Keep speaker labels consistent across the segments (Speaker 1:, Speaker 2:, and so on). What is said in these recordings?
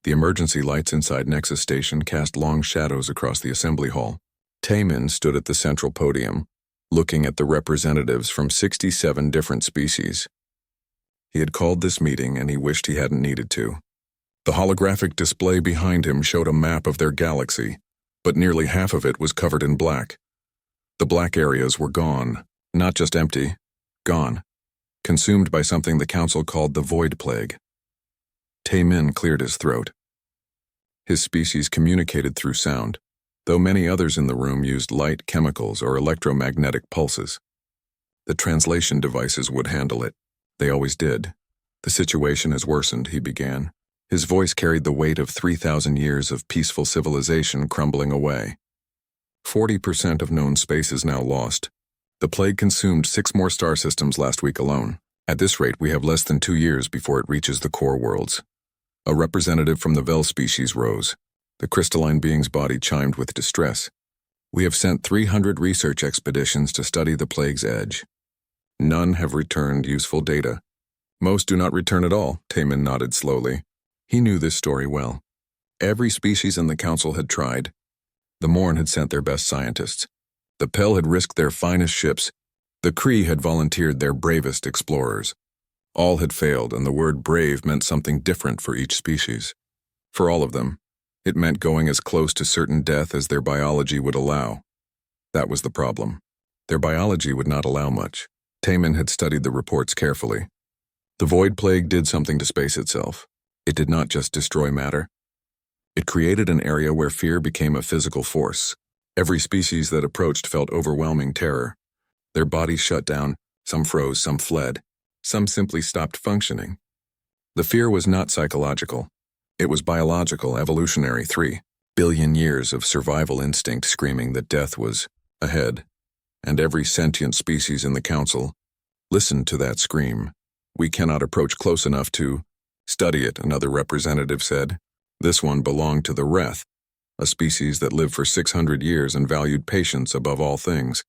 Speaker 1: The emergency lights inside Nexus Station cast long shadows across the assembly hall. Taemin stood at the central podium, looking at the representatives from 67 different species. He had called this meeting and he wished he hadn't needed to. The holographic display behind him showed a map of their galaxy, but nearly half of it was covered in black. The black areas were gone, not just empty, gone, consumed by something the Council called the Void Plague. Taemin cleared his throat. His species communicated through sound, though many others in the room used light, chemicals, or electromagnetic pulses. The translation devices would handle it. They always did. The situation has worsened, he began. His voice carried the weight of 3,000 years of peaceful civilization crumbling away. 40% of known space is now lost. The plague consumed 6 more star systems last week alone. At this rate, we have less than 2 years before it reaches the core worlds. A representative from the Vel species rose. The crystalline being's body chimed with distress. We have sent 300 research expeditions to study the plague's edge. None have returned useful data. Most do not return at all, Taemin nodded slowly. He knew this story well. Every species in the Council had tried. The Morn had sent their best scientists. The Pel had risked their finest ships. The Kree had volunteered their bravest explorers. All had failed, and the word brave meant something different for each species. For all of them, it meant going as close to certain death as their biology would allow. That was the problem. Their biology would not allow much. Taemin had studied the reports carefully. The Void Plague did something to space itself. It did not just destroy matter. It created an area where fear became a physical force. Every species that approached felt overwhelming terror. Their bodies shut down, some froze, some fled, some simply stopped functioning. The fear was not psychological. It was biological, evolutionary. 3 billion years of survival instinct screaming that death was ahead. And every sentient species in the Council listened to that scream. We cannot approach close enough to study it, another representative said. This one belonged to the Reth, a species that lived for 600 years and valued patience above all things.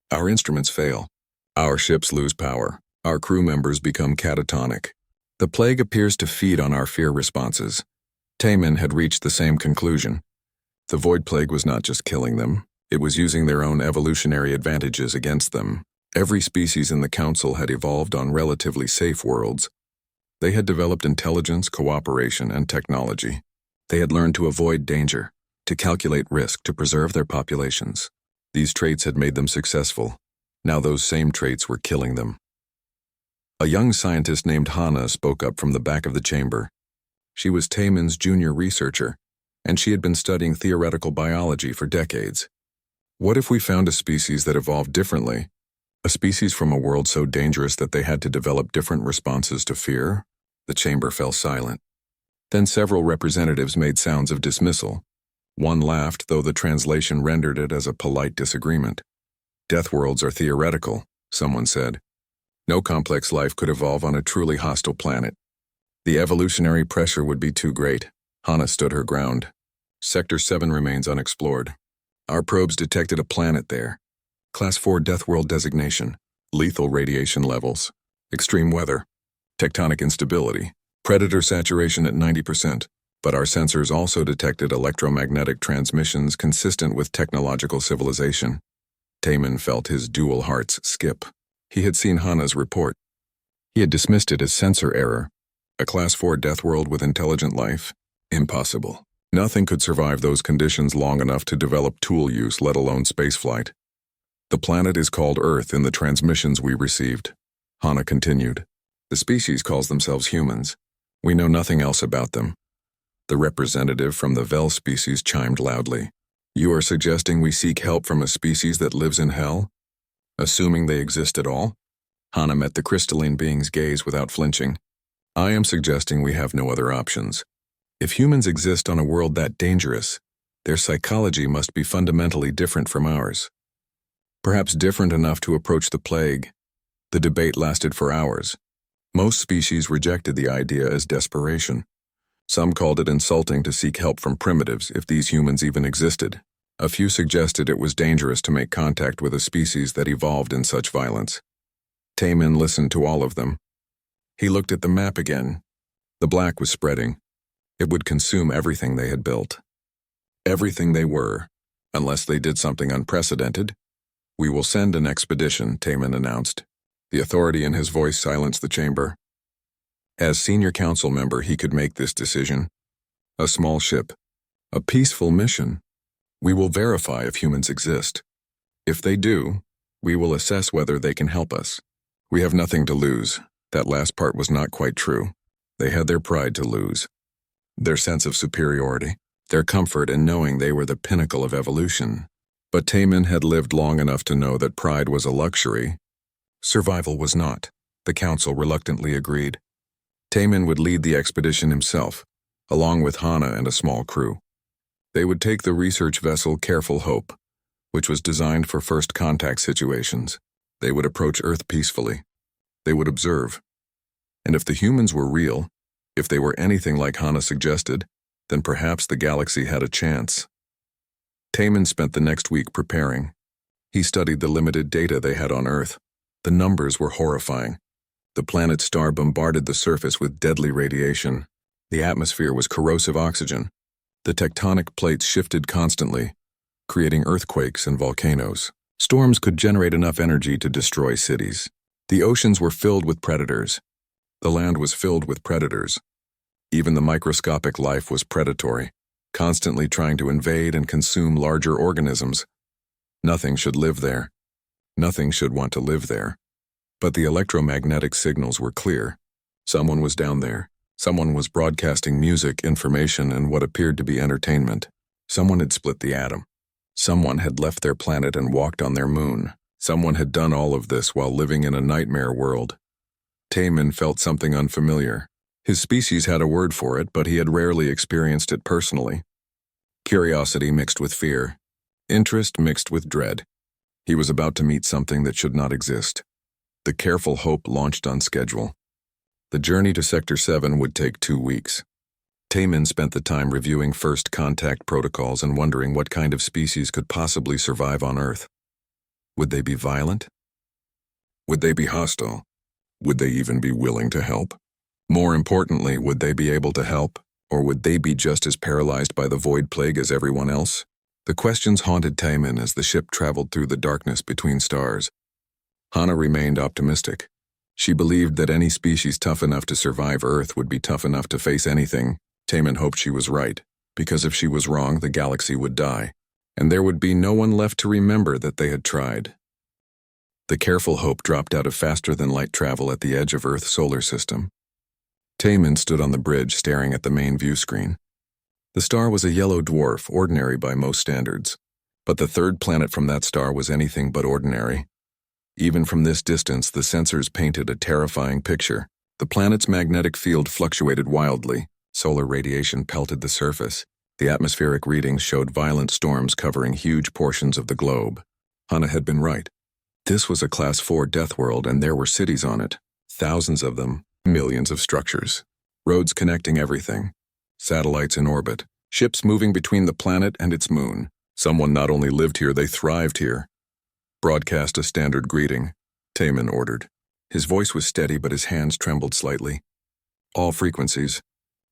Speaker 1: Our instruments fail. Our ships lose power. Our crew members become catatonic. The plague appears to feed on our fear responses. Taemin had reached the same conclusion. The Void Plague was not just killing them. It was using their own evolutionary advantages against them. Every species in the Council had evolved on relatively safe worlds. They had developed intelligence, cooperation, and technology. They had learned to avoid danger, to calculate risk, to preserve their populations. These traits had made them successful. Now those same traits were killing them. A young scientist named Hana spoke up from the back of the chamber. She was Taemin's junior researcher, and she had been studying theoretical biology for decades. What if we found a species that evolved differently? A species from a world so dangerous that they had to develop different responses to fear? The chamber fell silent. Then several representatives made sounds of dismissal. One laughed, though the translation rendered it as a polite disagreement. Death worlds are theoretical, someone said. No complex life could evolve on a truly hostile planet. The evolutionary pressure would be too great. Hana stood her ground. Sector 7 remains unexplored. Our probes detected a planet there. Class 4 Death World designation. Lethal radiation levels. Extreme weather. Tectonic instability. Predator saturation at 90%. But our sensors also detected electromagnetic transmissions consistent with technological civilization. Taemin felt his dual hearts skip. He had seen Hana's report. He had dismissed it as sensor error. A Class 4 Death World with intelligent life? Impossible. Nothing could survive those conditions long enough to develop tool use, let alone spaceflight. The planet is called Earth in the transmissions we received. Hana continued. The species calls themselves humans. We know nothing else about them. The representative from the Vel species chimed loudly. You are suggesting we seek help from a species that lives in hell? Assuming they exist at all? Hana met the crystalline being's gaze without flinching. I am suggesting we have no other options. If humans exist on a world that dangerous, their psychology must be fundamentally different from ours. Perhaps different enough to approach the plague. The debate lasted for hours. Most species rejected the idea as desperation. Some called it insulting to seek help from primitives if these humans even existed. A few suggested it was dangerous to make contact with a species that evolved in such violence. Taemin listened to all of them. He looked at the map again. The black was spreading. It would consume everything they had built. Everything they were, unless they did something unprecedented. "We will send an expedition," Taman announced. The authority in his voice silenced the chamber. As senior council member, he could make this decision. A small ship. A peaceful mission. "We will verify if humans exist. If they do, we will assess whether they can help us. We have nothing to lose." That last part was not quite true. They had their pride to lose. Their sense of superiority. Their comfort in knowing they were the pinnacle of evolution. But Taman had lived long enough to know that pride was a luxury. Survival was not. The council reluctantly agreed. Taman would lead the expedition himself, along with Hana and a small crew. They would take the research vessel Careful Hope, which was designed for first contact situations. They would approach Earth peacefully. They would observe. And if the humans were real, if they were anything like Hana suggested, then perhaps the galaxy had a chance. Taman spent the next week preparing. He studied the limited data they had on Earth. The numbers were horrifying. The planet's star bombarded the surface with deadly radiation. The atmosphere was corrosive oxygen. The tectonic plates shifted constantly, creating earthquakes and volcanoes. Storms could generate enough energy to destroy cities. The oceans were filled with predators. The land was filled with predators. Even the microscopic life was predatory, constantly trying to invade and consume larger organisms. Nothing should live there. Nothing should want to live there. But the electromagnetic signals were clear. Someone was down there. Someone was broadcasting music, information, and what appeared to be entertainment. Someone had split the atom. Someone had left their planet and walked on their moon. Someone had done all of this while living in a nightmare world. Taman felt something unfamiliar. His species had a word for it, but he had rarely experienced it personally. Curiosity mixed with fear. Interest mixed with dread. He was about to meet something that should not exist. The Careful Hope launched on schedule. The journey to Sector 7 would take 2 weeks. Taman spent the time reviewing first contact protocols and wondering what kind of species could possibly survive on Earth. Would they be violent? Would they be hostile? Would they even be willing to help? More importantly, would they be able to help, or would they be just as paralyzed by the void plague as everyone else? The questions haunted Taman as the ship traveled through the darkness between stars. Hana remained optimistic. She believed that any species tough enough to survive Earth would be tough enough to face anything. Taman hoped she was right, because if she was wrong, the galaxy would die, and there would be no one left to remember that they had tried. The Careful Hope dropped out of faster-than-light travel at the edge of Earth's solar system. Taman stood on the bridge staring at the main view screen. The star was a yellow dwarf, ordinary by most standards, but the third planet from that star was anything but ordinary. Even from this distance, the sensors painted a terrifying picture. The planet's magnetic field fluctuated wildly. Solar radiation pelted the surface. The atmospheric readings showed violent storms covering huge portions of the globe. Hana had been right. This was a Class 4 death world, and there were cities on it. Thousands of them, millions of structures. Roads connecting everything. Satellites in orbit. Ships moving between the planet and its moon. Someone not only lived here, they thrived here. "Broadcast a standard greeting," Taman ordered. His voice was steady, but his hands trembled slightly. "All frequencies.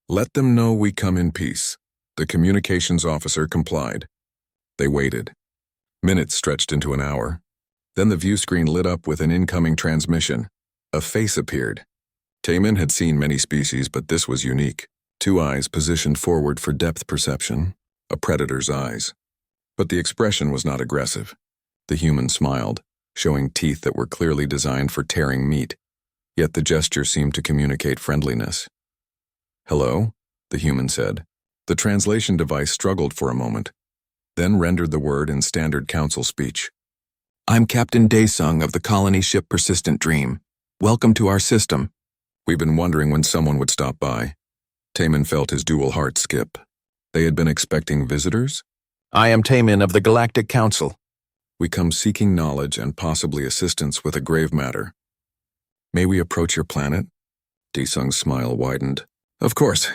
Speaker 1: Let them know we come in peace." The communications officer complied. They waited. Minutes stretched into an hour. Then the view screen lit up with an incoming transmission. A face appeared. Taman had seen many species, but this was unique. 2 eyes positioned forward for depth perception. A predator's eyes. But the expression was not aggressive. The human smiled, showing teeth that were clearly designed for tearing meat. Yet the gesture seemed to communicate friendliness. "Hello?" the human said. The translation device struggled for a moment, then rendered the word in standard council speech. "I'm Captain Daesung of the colony ship Persistent Dream. Welcome to our system. We've been wondering when someone would stop by." Taman felt his dual heart skip. They had been expecting visitors? "I am Taman of the Galactic Council. We come seeking knowledge and possibly assistance with a grave matter. May we approach your planet?" Daesung's smile widened. "Of course.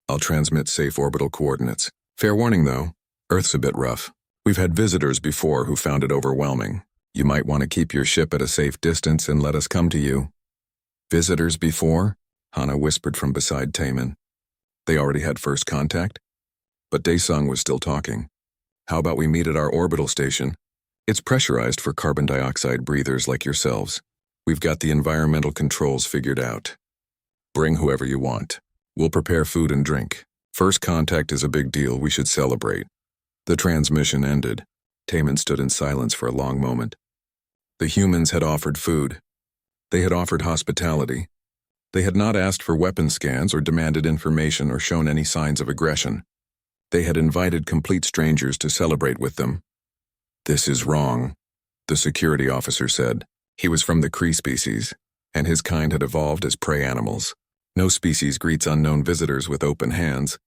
Speaker 1: I'll transmit safe orbital coordinates. Fair warning, though. Earth's a bit rough. We've had visitors before who found it overwhelming. You might want to keep your ship at a safe distance and let us come to you." "Visitors before?" Hana whispered from beside Taman. They already had first contact? But Daesung was still talking. How about we meet at our orbital station? It's pressurized for carbon dioxide breathers like yourselves. We've got the environmental controls figured out. Bring whoever you want. We'll prepare food and drink. First contact is a big deal, we should celebrate. The transmission ended. Taemin stood in silence for a long moment. The humans had offered food. They had offered hospitality. They had not asked for weapon scans or demanded information or shown any signs of aggression. They had invited complete strangers to celebrate with them. This is wrong, the security officer said. He was from the Kree species, and his kind had evolved as prey animals. No species greets unknown visitors with open hands.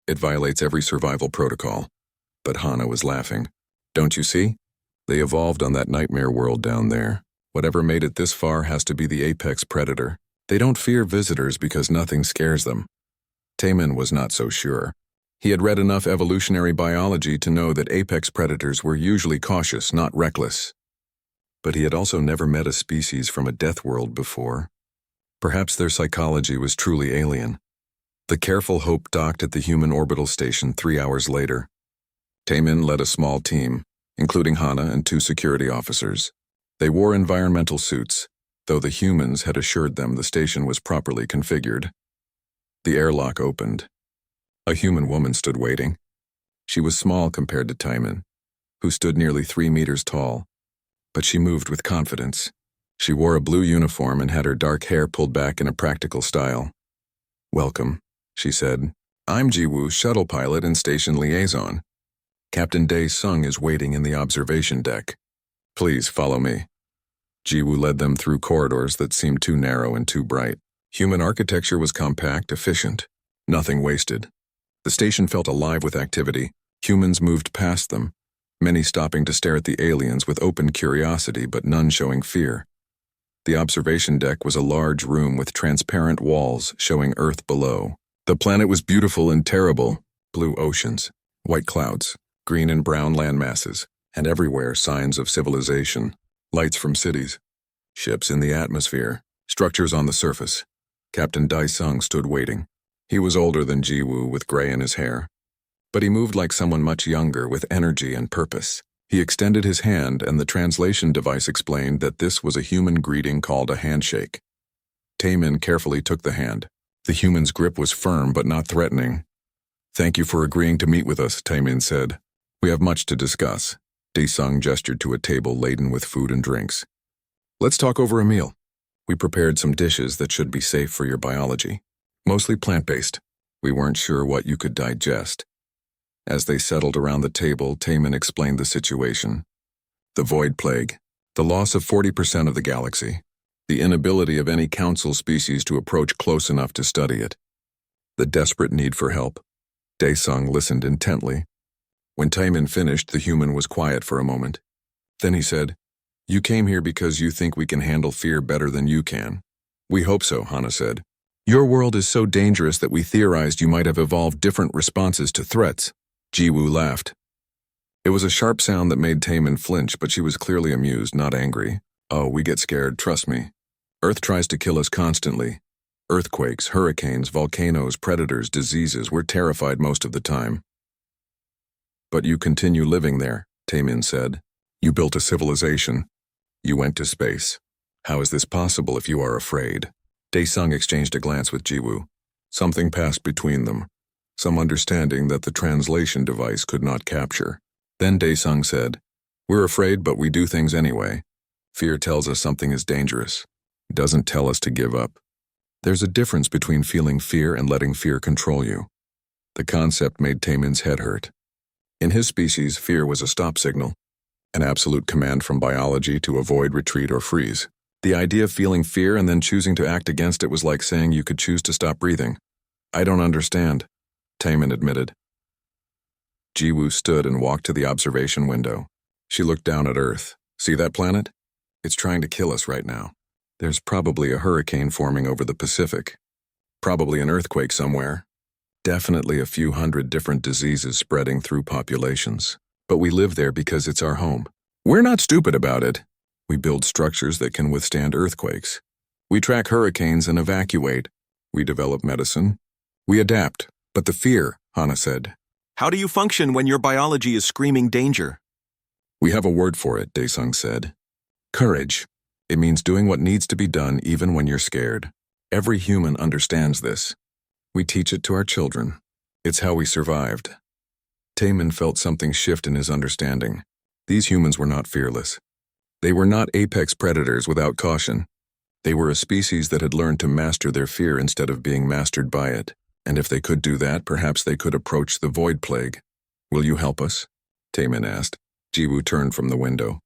Speaker 1: It violates every survival protocol. But Hana was laughing. Don't you see? They evolved on that nightmare world down there. Whatever made it this far has to be the apex predator. They don't fear visitors because nothing scares them. Taemin was not so sure. He had read enough evolutionary biology to know that apex predators were usually cautious, not reckless. But he had also never met a species from a death world before. Perhaps their psychology was truly alien. The Careful Hope docked at the human orbital station 3 hours later. Taemin led a small team, including Hana and 2 security officers. They wore environmental suits, though the humans had assured them the station was properly configured. The airlock opened. A human woman stood waiting. She was small compared to Taemin, who stood nearly 3 meters tall, but she moved with confidence. She wore a blue uniform and had her dark hair pulled back in a practical style. "Welcome," she said. "I'm Jiwoo, shuttle pilot and station liaison. Captain Dae-sung is waiting in the observation deck. Please follow me." Jiwoo led them through corridors that seemed too narrow and too bright. Human architecture was compact, efficient. Nothing wasted. The station felt alive with activity. Humans moved past them, many stopping to stare at the aliens with open curiosity but none showing fear. The observation deck was a large room with transparent walls showing Earth below. The planet was beautiful and terrible. Blue oceans, white clouds, green and brown land masses, and everywhere signs of civilization. Lights from cities, ships in the atmosphere, structures on the surface. Captain Dae-sung stood waiting. He was older than Jiwoo with gray in his hair, but he moved like someone much younger with energy and purpose. He extended his hand and the translation device explained that this was a human greeting called a handshake. Taemin carefully took the hand. The human's grip was firm but not threatening. "Thank you for agreeing to meet with us," Taemin said. "We have much to discuss." Dae-sung gestured to a table laden with food and drinks. "Let's talk over a meal. We prepared some dishes that should be safe for your biology. Mostly plant-based. We weren't sure what you could digest." As they settled around the table, Taemin explained the situation. The void plague, the loss of 40% of the galaxy, the inability of any council species to approach close enough to study it, the desperate need for help. Dae-sung listened intently. When Taemin finished, the human was quiet for a moment. Then he said, "You came here because you think we can handle fear better than you can." "We hope so," Hana said. "Your world is so dangerous that we theorized you might have evolved different responses to threats." Jiwoo laughed. It was a sharp sound that made Taemin flinch, but she was clearly amused, not angry. "Oh, we get scared, trust me. Earth tries to kill us constantly. Earthquakes, hurricanes, volcanoes, predators, diseases. We're terrified most of the time." "But you continue living there," Taemin said. "You built a civilization. You went to space. How is this possible if you are afraid?" Dae-sung exchanged a glance with Jiwoo. Something passed between them, some understanding that the translation device could not capture. Then Dae-sung said, "We're afraid, but we do things anyway. Fear tells us something is dangerous. It doesn't tell us to give up. There's a difference between feeling fear and letting fear control you." The concept made Taemin's head hurt. In his species, fear was a stop signal, an absolute command from biology to avoid, retreat, or freeze. The idea of feeling fear and then choosing to act against it was like saying you could choose to stop breathing. "I don't understand," Taemin admitted. Jiwoo stood and walked to the observation window. She looked down at Earth. "See that planet? It's trying to kill us right now. There's probably a hurricane forming over the Pacific. Probably an earthquake somewhere. Definitely a few hundred different diseases spreading through populations. But we live there because it's our home. We're not stupid about it. We build structures that can withstand earthquakes. We track hurricanes and evacuate. We develop medicine. We adapt. But the fear, Hana said.
Speaker 2: How do you function when your biology is screaming danger?
Speaker 1: We have a word for it, Daesung said. Courage. It means doing what needs to be done even when you're scared. Every human understands this. We teach it to our children. It's how we survived. Taemin felt something shift in his understanding. These humans were not fearless. They were not apex predators without caution. They were a species that had learned to master their fear instead of being mastered by it. And if they could do that, perhaps they could approach the void plague. Will you help us? Taemin asked. Jiwoo turned from the window.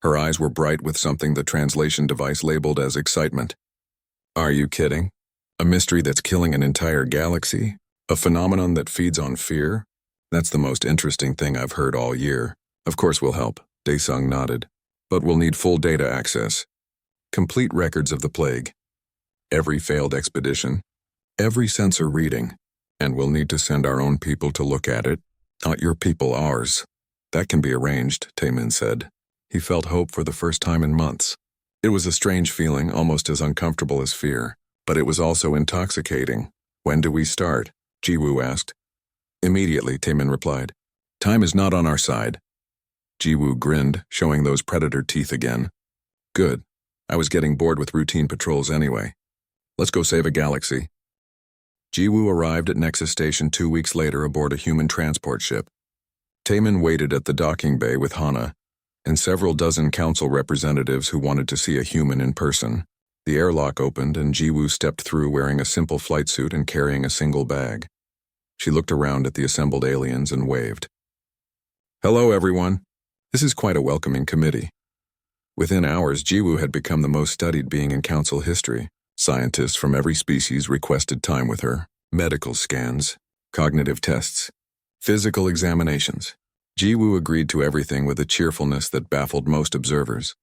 Speaker 1: Her eyes were bright with something the translation device labeled as excitement. Are you kidding? A mystery that's killing an entire galaxy? A phenomenon that feeds on fear? That's the most interesting thing I've heard all year. Of course we'll help, Daesung nodded. But we'll need full data access. Complete records of the plague. Every failed expedition. Every sensor reading. And we'll need to send our own people to look at it. Not your people, ours. That can be arranged, Taemin said. He felt hope for the first time in months. It was a strange feeling, almost as uncomfortable as fear. But it was also intoxicating. When do we start? Jiwoo asked. Immediately, Taemin replied. Time is not on our side. Jiwoo grinned, showing those predator teeth again. Good. I was getting bored with routine patrols anyway. Let's go save a galaxy. Jiwoo arrived at Nexus Station 2 weeks later aboard a human transport ship. Taemin waited at the docking bay with Hana and several dozen council representatives who wanted to see a human in person. The airlock opened and Jiwoo stepped through wearing a simple flight suit and carrying a single bag. She looked around at the assembled aliens and waved. Hello, everyone. This is quite a welcoming committee. Within hours, Jiwoo had become the most studied being in council history. Scientists from every species requested time with her. Medical scans, cognitive tests, physical examinations. Jiwoo agreed to everything with a cheerfulness that baffled most observers.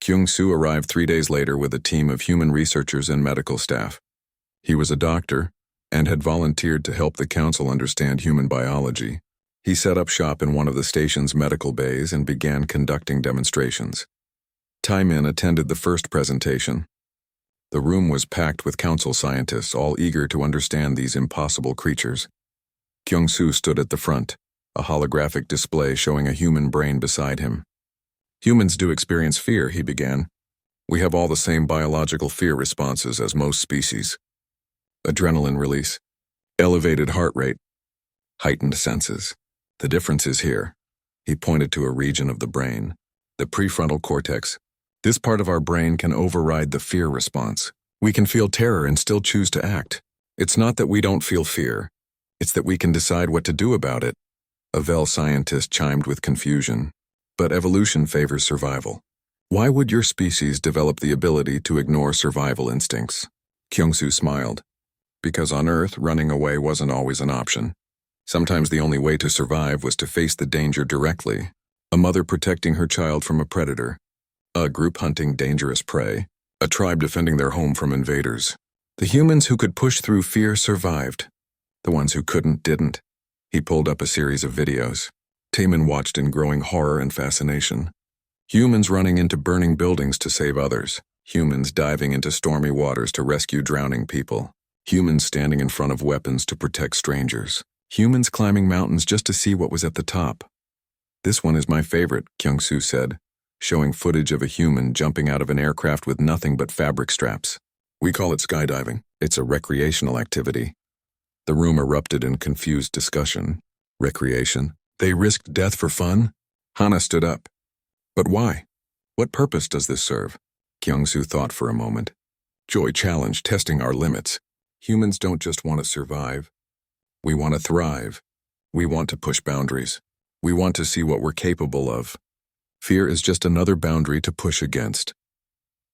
Speaker 1: Kyung-soo arrived 3 days later with a team of human researchers and medical staff. He was a doctor and had volunteered to help the council understand human biology. He set up shop in one of the station's medical bays and began conducting demonstrations. Taemin attended the first presentation. The room was packed with council scientists, all eager to understand these impossible creatures. Kyung-soo stood at the front, a holographic display showing a human brain beside him. Humans do experience fear, he began. We have all the same biological fear responses as most species. Adrenaline release, elevated heart rate, heightened senses. The difference is here. He pointed to a region of the brain, the prefrontal cortex. This part of our brain can override the fear response. We can feel terror and still choose to act. It's not that we don't feel fear. It's that we can decide what to do about it. A Vel scientist chimed with confusion. But evolution favors survival. Why would your species develop the ability to ignore survival instincts? Kyung-soo smiled. Because on Earth, running away wasn't always an option. Sometimes the only way to survive was to face the danger directly. A mother protecting her child from a predator. A group hunting dangerous prey. A tribe defending their home from invaders. The humans who could push through fear survived. The ones who couldn't didn't. He pulled up a series of videos. Taemin watched in growing horror and fascination. Humans running into burning buildings to save others. Humans diving into stormy waters to rescue drowning people. Humans standing in front of weapons to protect strangers. Humans climbing mountains just to see what was at the top. This one is my favorite, Kyung-soo said, showing footage of a human jumping out of an aircraft with nothing but fabric straps. We call it skydiving. It's a recreational activity. The room erupted in confused discussion. Recreation? They risked death for fun? Hana stood up. But why? What purpose does this serve? Kyung-soo thought for a moment. Joy challenge, testing our limits. Humans don't just want to survive. We want to thrive. We want to push boundaries. We want to see what we're capable of. Fear is just another boundary to push against.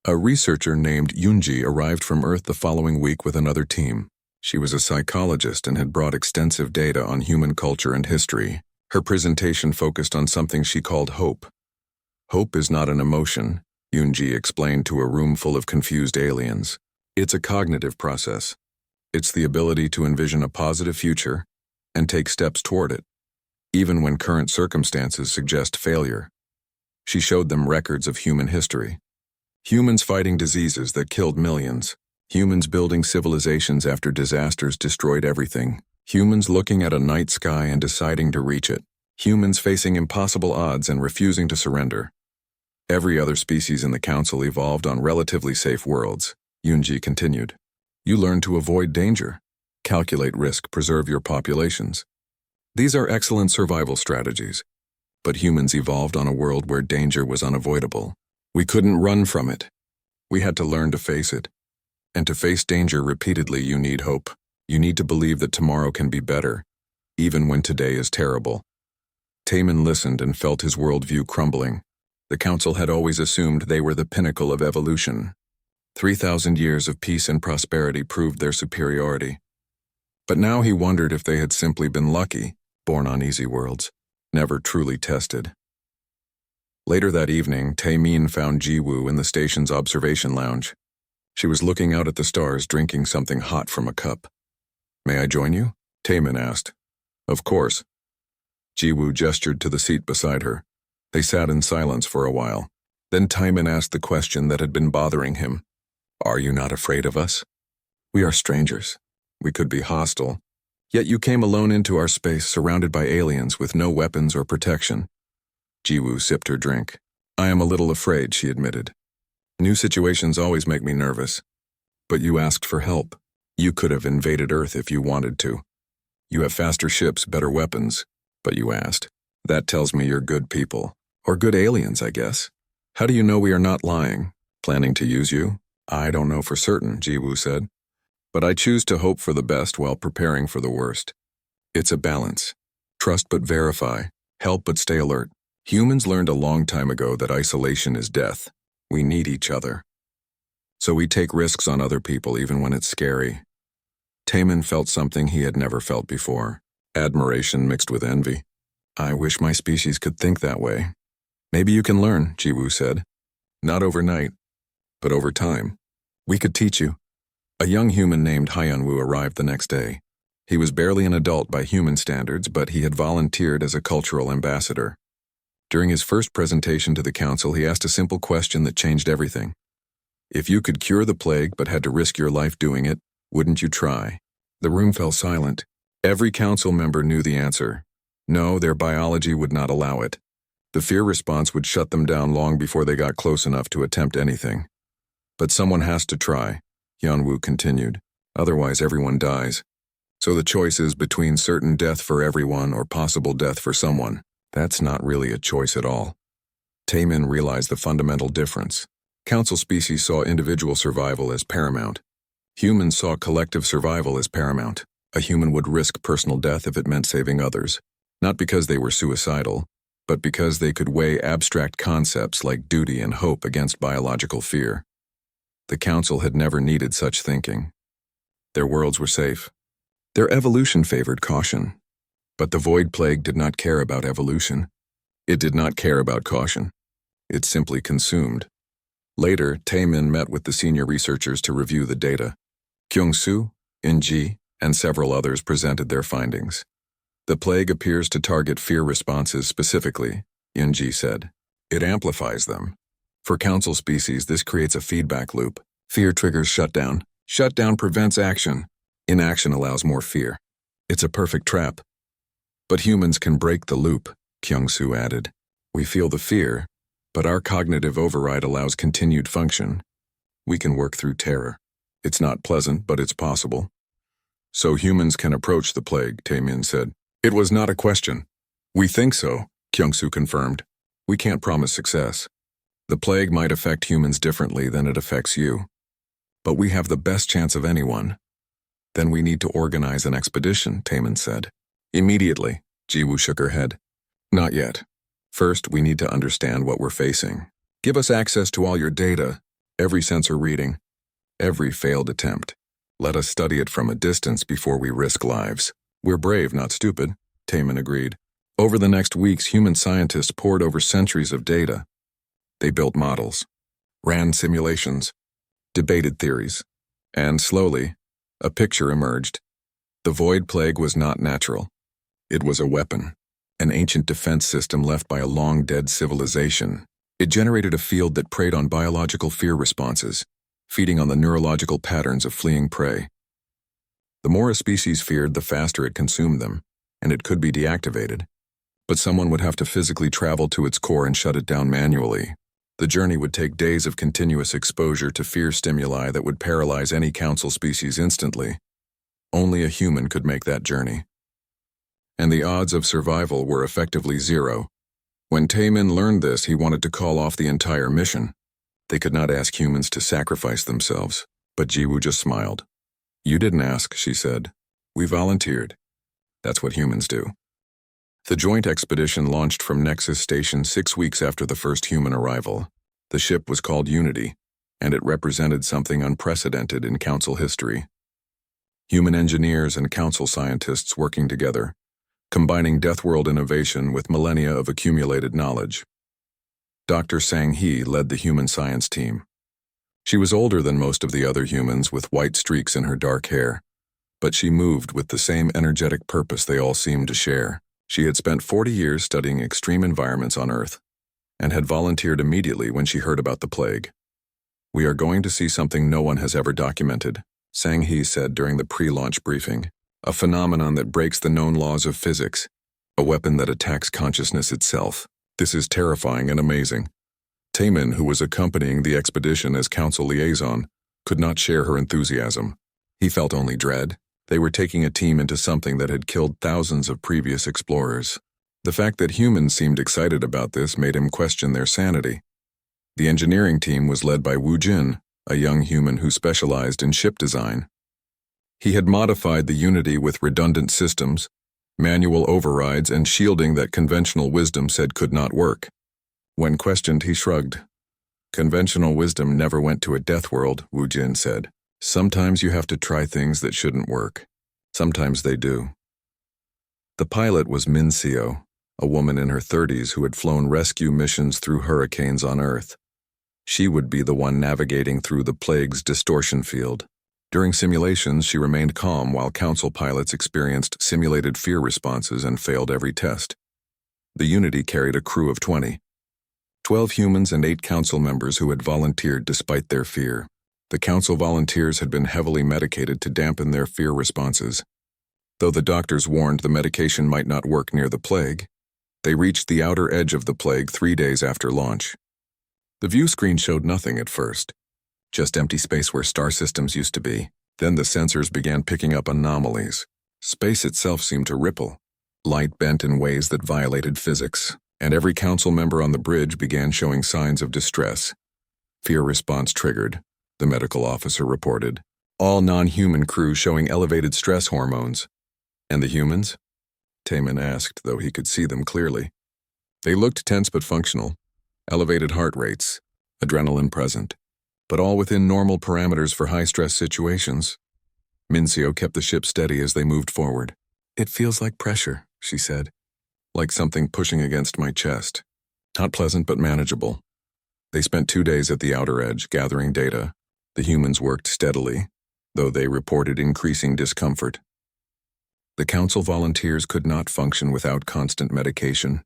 Speaker 1: A researcher named Yoonji arrived from Earth the following week with another team. She was a psychologist and had brought extensive data on human culture and history. Her presentation focused on something she called hope. Hope is not an emotion, Yoonji explained to a room full of confused aliens. It's a cognitive process. It's the ability to envision a positive future and take steps toward it, even when current circumstances suggest failure. She showed them records of human history. Humans fighting diseases that killed millions. Humans building civilizations after disasters destroyed everything. Humans looking at a night sky and deciding to reach it. Humans facing impossible odds and refusing to surrender. Every other species in the Council evolved on relatively safe worlds, Yunji continued. You learn to avoid danger, calculate risk, preserve your populations. These are excellent survival strategies. But humans evolved on a world where danger was unavoidable. We couldn't run from it. We had to learn to face it. And to face danger repeatedly, you need hope. You need to believe that tomorrow can be better, even when today is terrible. Taemin listened and felt his worldview crumbling. The Council had always assumed they were the pinnacle of evolution. 3,000 years of peace and prosperity proved their superiority. But now he wondered if they had simply been lucky, born on easy worlds, never truly tested. Later that evening, Taemin found Jiwoo in the station's observation lounge. She was looking out at the stars, drinking something hot from a cup. May I join you? Taemin asked. Of course. Jiwoo gestured to the seat beside her. They sat in silence for a while. Then Taemin asked the question that had been bothering him. Are you not afraid of us? We are strangers. We could be hostile. Yet you came alone into our space, surrounded by aliens with no weapons or protection. Jiwoo sipped her drink. I am a little afraid, she admitted. New situations always make me nervous. But you asked for help. You could have invaded Earth if you wanted to. You have faster ships, better weapons. But you asked. That tells me you're good people. Or good aliens, I guess. How do you know we are not lying? Planning to use you? I don't know for certain, Jiwoo said. But I choose to hope for the best while preparing for the worst. It's a balance. Trust but verify. Help but stay alert. Humans learned a long time ago that isolation is death. We need each other. So we take risks on other people even when it's scary. Taemin felt something he had never felt before. Admiration mixed with envy. I wish my species could think that way. Maybe you can learn, Jiwoo said. Not overnight, but over time. We could teach you. A young human named Hyunwoo arrived the next day. He was barely an adult by human standards, but he had volunteered as a cultural ambassador. During his first presentation to the Council, he asked a simple question that changed everything. If you could cure the plague but had to risk your life doing it, wouldn't you try? The room fell silent. Every Council member knew the answer. No, their biology would not allow it. The fear response would shut them down long before they got close enough to attempt anything. But someone has to try, Hyunwoo continued. Otherwise everyone dies. So the choice is between certain death for everyone or possible death for someone. That's not really a choice at all. Taemin realized the fundamental difference. Council species saw individual survival as paramount. Humans saw collective survival as paramount. A human would risk personal death if it meant saving others, not because they were suicidal, but because they could weigh abstract concepts like duty and hope against biological fear. The Council had never needed such thinking. Their worlds were safe. Their evolution favored caution. But the Void Plague did not care about evolution. It did not care about caution. It simply consumed. Later, Taemin met with the senior researchers to review the data. Kyung-soo, In-ji, and several others presented their findings. The plague appears to target fear responses specifically, In-ji said. It amplifies them. For Council species, this creates a feedback loop. Fear triggers shutdown. Shutdown prevents action. Inaction allows more fear. It's a perfect trap. But humans can break the loop, Kyung-soo added. We feel the fear, but our cognitive override allows continued function. We can work through terror. It's not pleasant, but it's possible. So humans can approach the plague, Taemin said. It was not a question. We think so, Kyung-soo confirmed. We can't promise success. The plague might affect humans differently than it affects you. But we have the best chance of anyone. Then we need to organize an expedition, Taemin said. Immediately, Jiwoo shook her head. Not yet. First, we need to understand what we're facing. Give us access to all your data, every sensor reading, every failed attempt. Let us study it from a distance before we risk lives. We're brave, not stupid, Taemin agreed. Over the next weeks, human scientists pored over centuries of data. They built models, ran simulations, debated theories, and slowly, a picture emerged. The Void Plague was not natural. It was a weapon, an ancient defense system left by a long-dead civilization. It generated a field that preyed on biological fear responses, feeding on the neurological patterns of fleeing prey. The more a species feared, the faster it consumed them, and it could be deactivated. But someone would have to physically travel to its core and shut it down manually. The journey would take days of continuous exposure to fear stimuli that would paralyze any council species instantly. Only a human could make that journey. And the odds of survival were effectively zero. When Taemin learned this, he wanted to call off the entire mission. They could not ask humans to sacrifice themselves, but Jiwoo just smiled. "You didn't ask," she said. "We volunteered. That's what humans do." The joint expedition launched from Nexus Station 6 weeks after the first human arrival. The ship was called Unity, and it represented something unprecedented in Council history. Human engineers and Council scientists working together, combining Deathworld innovation with millennia of accumulated knowledge. Dr. Sang-hee led the human science team. She was older than most of the other humans, with white streaks in her dark hair, but she moved with the same energetic purpose they all seemed to share. She had spent 40 years studying extreme environments on Earth, and had volunteered immediately when she heard about the plague. "We are going to see something no one has ever documented," Sang-hee said during the pre-launch briefing. "A phenomenon that breaks the known laws of physics, a weapon that attacks consciousness itself. This is terrifying and amazing." Taemin, who was accompanying the expedition as council liaison, could not share her enthusiasm. He felt only dread. They were taking a team into something that had killed thousands of previous explorers. The fact that humans seemed excited about this made him question their sanity. The engineering team was led by Woo Jin, a young human who specialized in ship design. He had modified the Unity with redundant systems, manual overrides, and shielding that conventional wisdom said could not work. When questioned, he shrugged. "Conventional wisdom never went to a death world," Woo Jin said. "Sometimes you have to try things that shouldn't work. Sometimes they do." The pilot was Min Seo, a woman in her 30s who had flown rescue missions through hurricanes on Earth. She would be the one navigating through the plague's distortion field. During simulations, she remained calm while council pilots experienced simulated fear responses and failed every test. The Unity carried a crew of 20. 12 humans and 8 council members who had volunteered despite their fear. The council volunteers had been heavily medicated to dampen their fear responses. Though the doctors warned the medication might not work near the plague, they reached the outer edge of the plague 3 days after launch. The view screen showed nothing at first, just empty space where star systems used to be. Then the sensors began picking up anomalies. Space itself seemed to ripple. Light bent in ways that violated physics, and every council member on the bridge began showing signs of distress. Fear response triggered, the medical officer reported. All non-human crew showing elevated stress hormones. "And the humans?" Taemin asked, though he could see them clearly. They looked tense but functional. Elevated heart rates, adrenaline present, but all within normal parameters for high-stress situations. Min Seo kept the ship steady as they moved forward. "It feels like pressure," she said. "Like something pushing against my chest. Not pleasant but manageable." They spent 2 days at the outer edge, gathering data. The humans worked steadily, though they reported increasing discomfort. The council volunteers could not function without constant medication.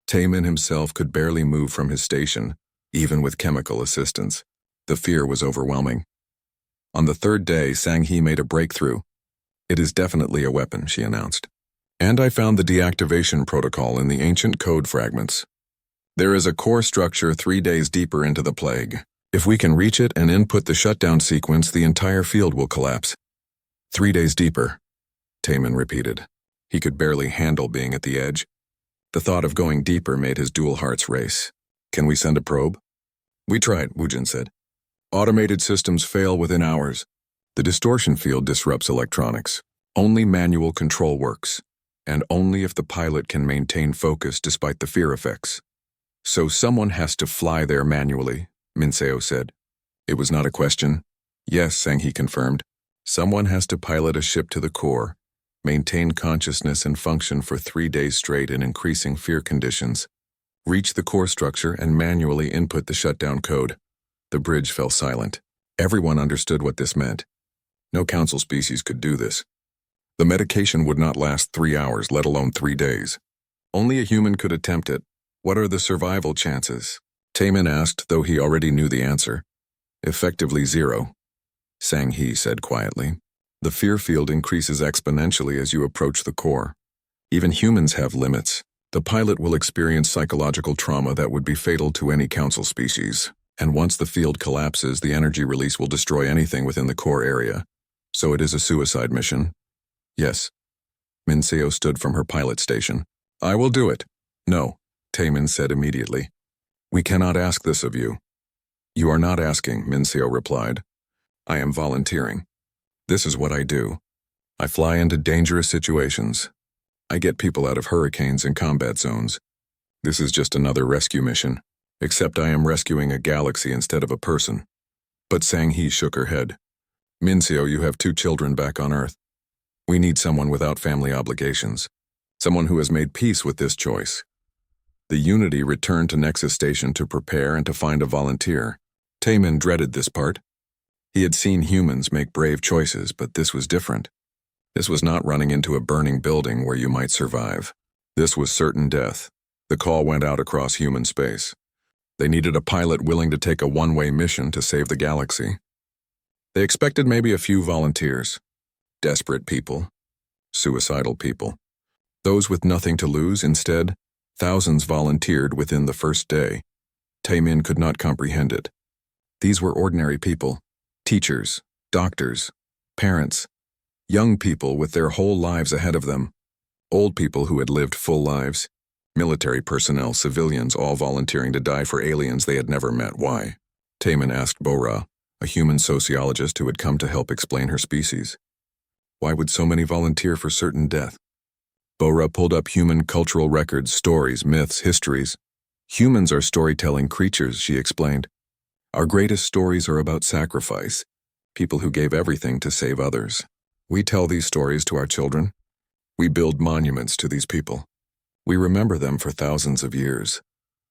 Speaker 1: Taemin himself could barely move from his station, even with chemical assistance. The fear was overwhelming. On the 3rd day, Sang-hee made a breakthrough. "It is definitely a weapon," she announced. "And I found the deactivation protocol in the ancient code fragments. There is a core structure 3 days deeper into the plague. If we can reach it and input the shutdown sequence, the entire field will collapse." 3 days deeper, Taemin repeated. He could barely handle being at the edge. The thought of going deeper made his dual hearts race. "Can we send a probe?" "We tried," Woo Jin said. "Automated systems fail within hours. The distortion field disrupts electronics. Only manual control works, and only if the pilot can maintain focus despite the fear effects. So someone has to fly there manually," Min Seo said. It was not a question. "Yes," Sang-hee confirmed. "Someone has to pilot a ship to the core, maintain consciousness and function for 3 days straight in increasing fear conditions, reach the core structure and manually input the shutdown code." The bridge fell silent. Everyone understood what this meant. No council species could do this. The medication would not last 3 hours, let alone 3 days. Only a human could attempt it. "What are the survival chances?" Taemin asked, though he already knew the answer. "Effectively 0, Sang-hee said quietly. The fear field increases exponentially as you approach the core. Even humans have limits. The pilot will experience psychological trauma that would be fatal to any council species. And once the field collapses, the energy release will destroy anything within the core area. So it is a suicide mission. Yes. Minseo stood from her pilot station. I will do it. No, Taemin said immediately. We cannot ask this of you. You are not asking, Minseo replied. I am volunteering. This is what I do. I fly into dangerous situations. I get people out of hurricanes and combat zones. This is just another rescue mission, except I am rescuing a galaxy instead of a person. But Sang-hee shook her head. Minseo, you have 2 children back on Earth. We need someone without family obligations. Someone who has made peace with this choice. The Unity returned to Nexus Station to prepare and to find a volunteer. Taemin dreaded this part. He had seen humans make brave choices, but this was different. This was not running into a burning building where you might survive. This was certain death. The call went out across human space. They needed a pilot willing to take a one-way mission to save the galaxy. They expected maybe a few volunteers. Desperate people. Suicidal people. Those with nothing to lose. Instead, thousands volunteered within the first day. Taemin could not comprehend it. These were ordinary people. Teachers, doctors, parents, young people with their whole lives ahead of them. Old people who had lived full lives. Military personnel, civilians, all volunteering to die for aliens they had never met. Why? Taemin asked Bora, a human sociologist who had come to help explain her species. Why would so many volunteer for certain death? Bora pulled up human cultural records, stories, myths, histories. Humans are storytelling creatures, she explained. Our greatest stories are about sacrifice, people who gave everything to save others. We tell these stories to our children. We build monuments to these people. We remember them for thousands of years.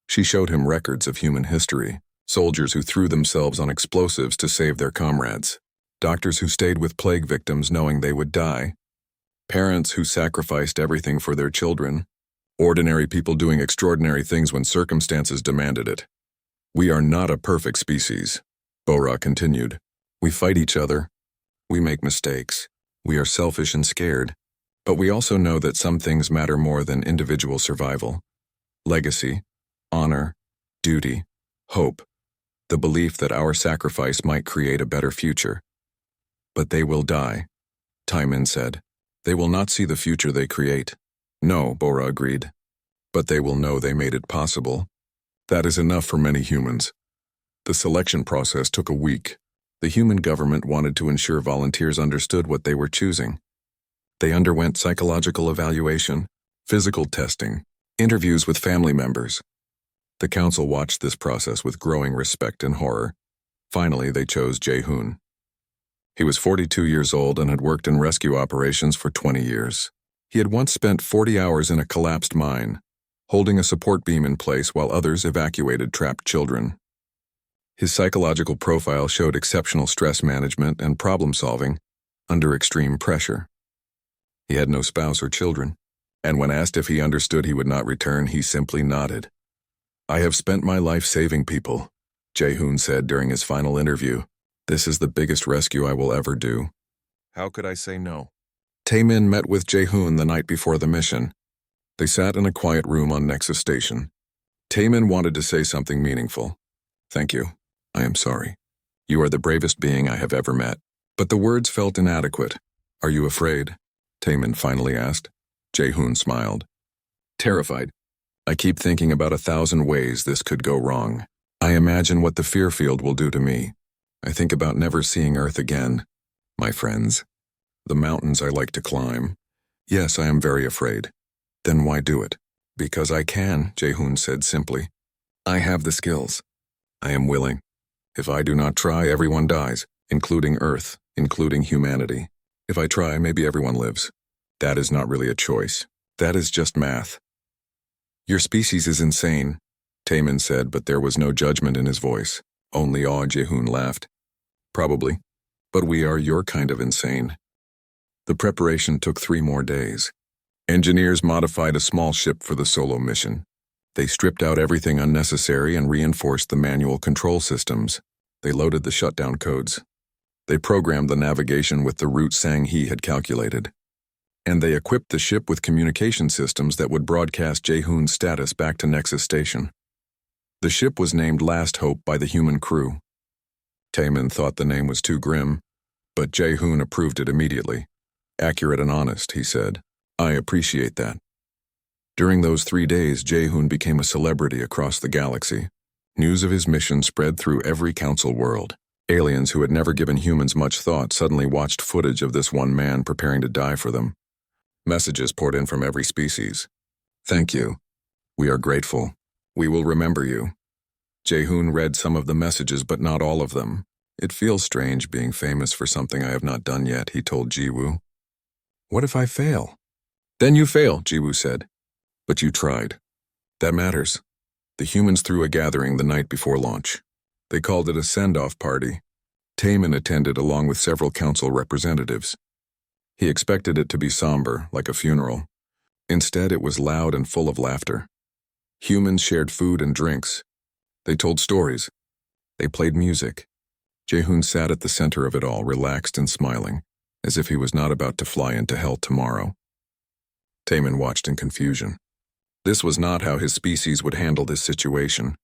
Speaker 1: She showed him records of human history, soldiers who threw themselves on explosives to save their comrades, doctors who stayed with plague victims knowing they would die, parents who sacrificed everything for their children, ordinary people doing extraordinary things when circumstances demanded it. We are not a perfect species, Bora continued. We fight each other. We make mistakes. We are selfish and scared. But we also know that some things matter more than individual survival. Legacy, honor, duty, hope, the belief that our sacrifice might create a better future. But they will die, Taemin said. They will not see the future they create. No, Bora agreed. But they will know they made it possible. That is enough for many humans. The selection process took a week. The human government wanted to ensure volunteers understood what they were choosing. They underwent psychological evaluation, physical testing, interviews with family members. The council watched this process with growing respect and horror. Finally, they chose Jae-hoon. He was 42 years old and had worked in rescue operations for 20 years. He had once spent 40 hours in a collapsed mine, holding a support beam in place while others evacuated trapped children. His psychological profile showed exceptional stress management and problem-solving under extreme pressure. He had no spouse or children, and when asked if he understood he would not return, he simply nodded. I have spent my life saving people, Jae-hoon said during his final interview. This is the biggest rescue I will ever do. How could I say no? Taemin met with Jae-hoon the night before the mission. They sat in a quiet room on Nexus Station. Taemin wanted to say something meaningful. Thank you. I am sorry. You are the bravest being I have ever met. But the words felt inadequate. Are you afraid? Taemin finally asked. Jae-hoon smiled. Terrified. I keep thinking about 1,000 ways this could go wrong. I imagine what the fear field will do to me. I think about never seeing Earth again. My friends. The mountains I like to climb. Yes, I am very afraid. Then why do it? Because I can, Jae-hoon said simply. I have the skills. I am willing. If I do not try, everyone dies, including Earth, including humanity. If I try, maybe everyone lives. That is not really a choice. That is just math. Your species is insane, Taemin said, but there was no judgment in his voice. Only awe. Jae-hoon laughed. Probably. But we are your kind of insane. The preparation took 3 more days. Engineers modified a small ship for the solo mission. They stripped out everything unnecessary and reinforced the manual control systems. They loaded the shutdown codes. They programmed the navigation with the route Sang-hee had calculated. And they equipped the ship with communication systems that would broadcast Jae-hoon's status back to Nexus Station. The ship was named Last Hope by the human crew. Taemin thought the name was too grim, but Jae-hoon approved it immediately. Accurate and honest, he said. I appreciate that. During those 3 days, Jae-hoon became a celebrity across the galaxy. News of his mission spread through every council world. Aliens who had never given humans much thought suddenly watched footage of this one man preparing to die for them. Messages poured in from every species. Thank you. We are grateful. We will remember you. Jae-hoon read some of the messages, but not all of them. It feels strange being famous for something I have not done yet, he told Jiwoo. What if I fail? Then you fail, Jiwoo said. But you tried. That matters. The humans threw a gathering the night before launch. They called it a send-off party. Taemin attended along with several council representatives. He expected it to be somber, like a funeral. Instead, it was loud and full of laughter. Humans shared food and drinks. They told stories. They played music. Jae-hoon sat at the center of it all, relaxed and smiling, as if he was not about to fly into hell tomorrow. Taemin watched in confusion. This was not how his species would handle this situation.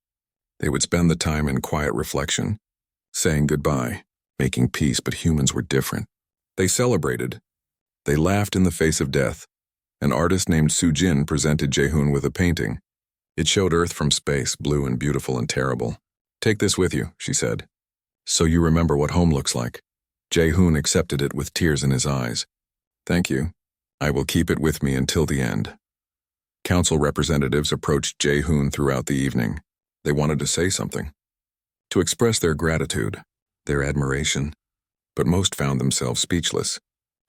Speaker 1: They would spend the time in quiet reflection, saying goodbye, making peace, but humans were different. They celebrated. They laughed in the face of death. An artist named Soo-jin presented Jae-hoon with a painting. It showed Earth from space, blue and beautiful and terrible. Take this with you, she said, so you remember what home looks like. Jae-hoon accepted it with tears in his eyes. Thank you. I will keep it with me until the end. Council representatives approached Jae-hoon throughout the evening. They wanted to say something, to express their gratitude, their admiration, but most found themselves speechless.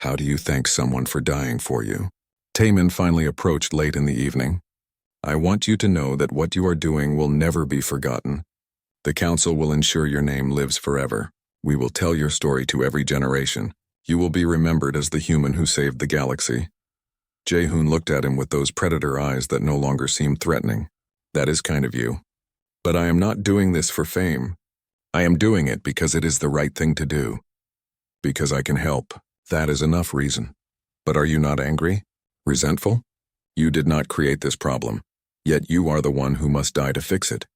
Speaker 1: How do you thank someone for dying for you? Taemin finally approached late in the evening. I want you to know that what you are doing will never be forgotten. The council will ensure your name lives forever. We will tell your story to every generation. You will be remembered as the human who saved the galaxy. Jae-hoon looked at him with those predator eyes that no longer seemed threatening. That is kind of you. But I am not doing this for fame. I am doing it because it is the right thing to do. Because I can help. That is enough reason. But are you not angry? Resentful? You did not create this problem, yet you are the one who must die to fix it.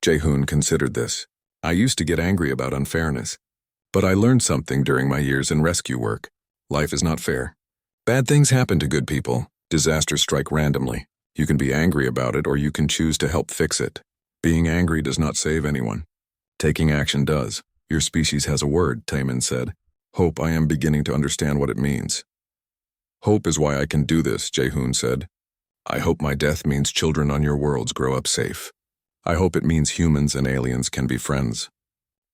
Speaker 1: Jae-hoon considered this. I used to get angry about unfairness. But I learned something during my years in rescue work. Life is not fair. Bad things happen to good people. Disasters strike randomly. You can be angry about it or you can choose to help fix it. Being angry does not save anyone. Taking action does. Your species has a word, Taemin said. Hope. I am beginning to understand what it means. Hope is why I can do this, Jae-hoon said. I hope my death means children on your worlds grow up safe. I hope it means humans and aliens can be friends.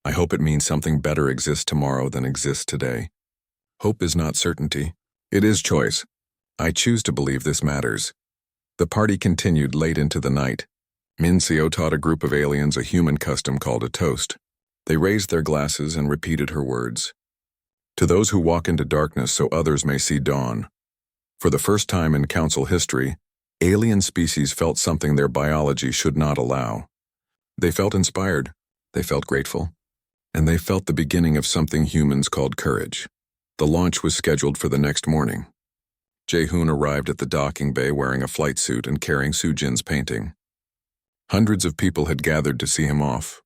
Speaker 1: I hope it means something better exists tomorrow than exists today. Hope is not certainty. It is choice. I choose to believe this matters. The party continued late into the night. Min Seo taught a group of aliens a human custom called a toast. They raised their glasses and repeated her words. To those who walk into darkness so others may see dawn. For the first time in council history, alien species felt something their biology should not allow. They felt inspired, they felt grateful, and they felt the beginning of something humans called courage. The launch was scheduled for the next morning. Jae-hoon arrived at the docking bay wearing a flight suit and carrying Soo-jin's painting. Hundreds of people had gathered to see him off.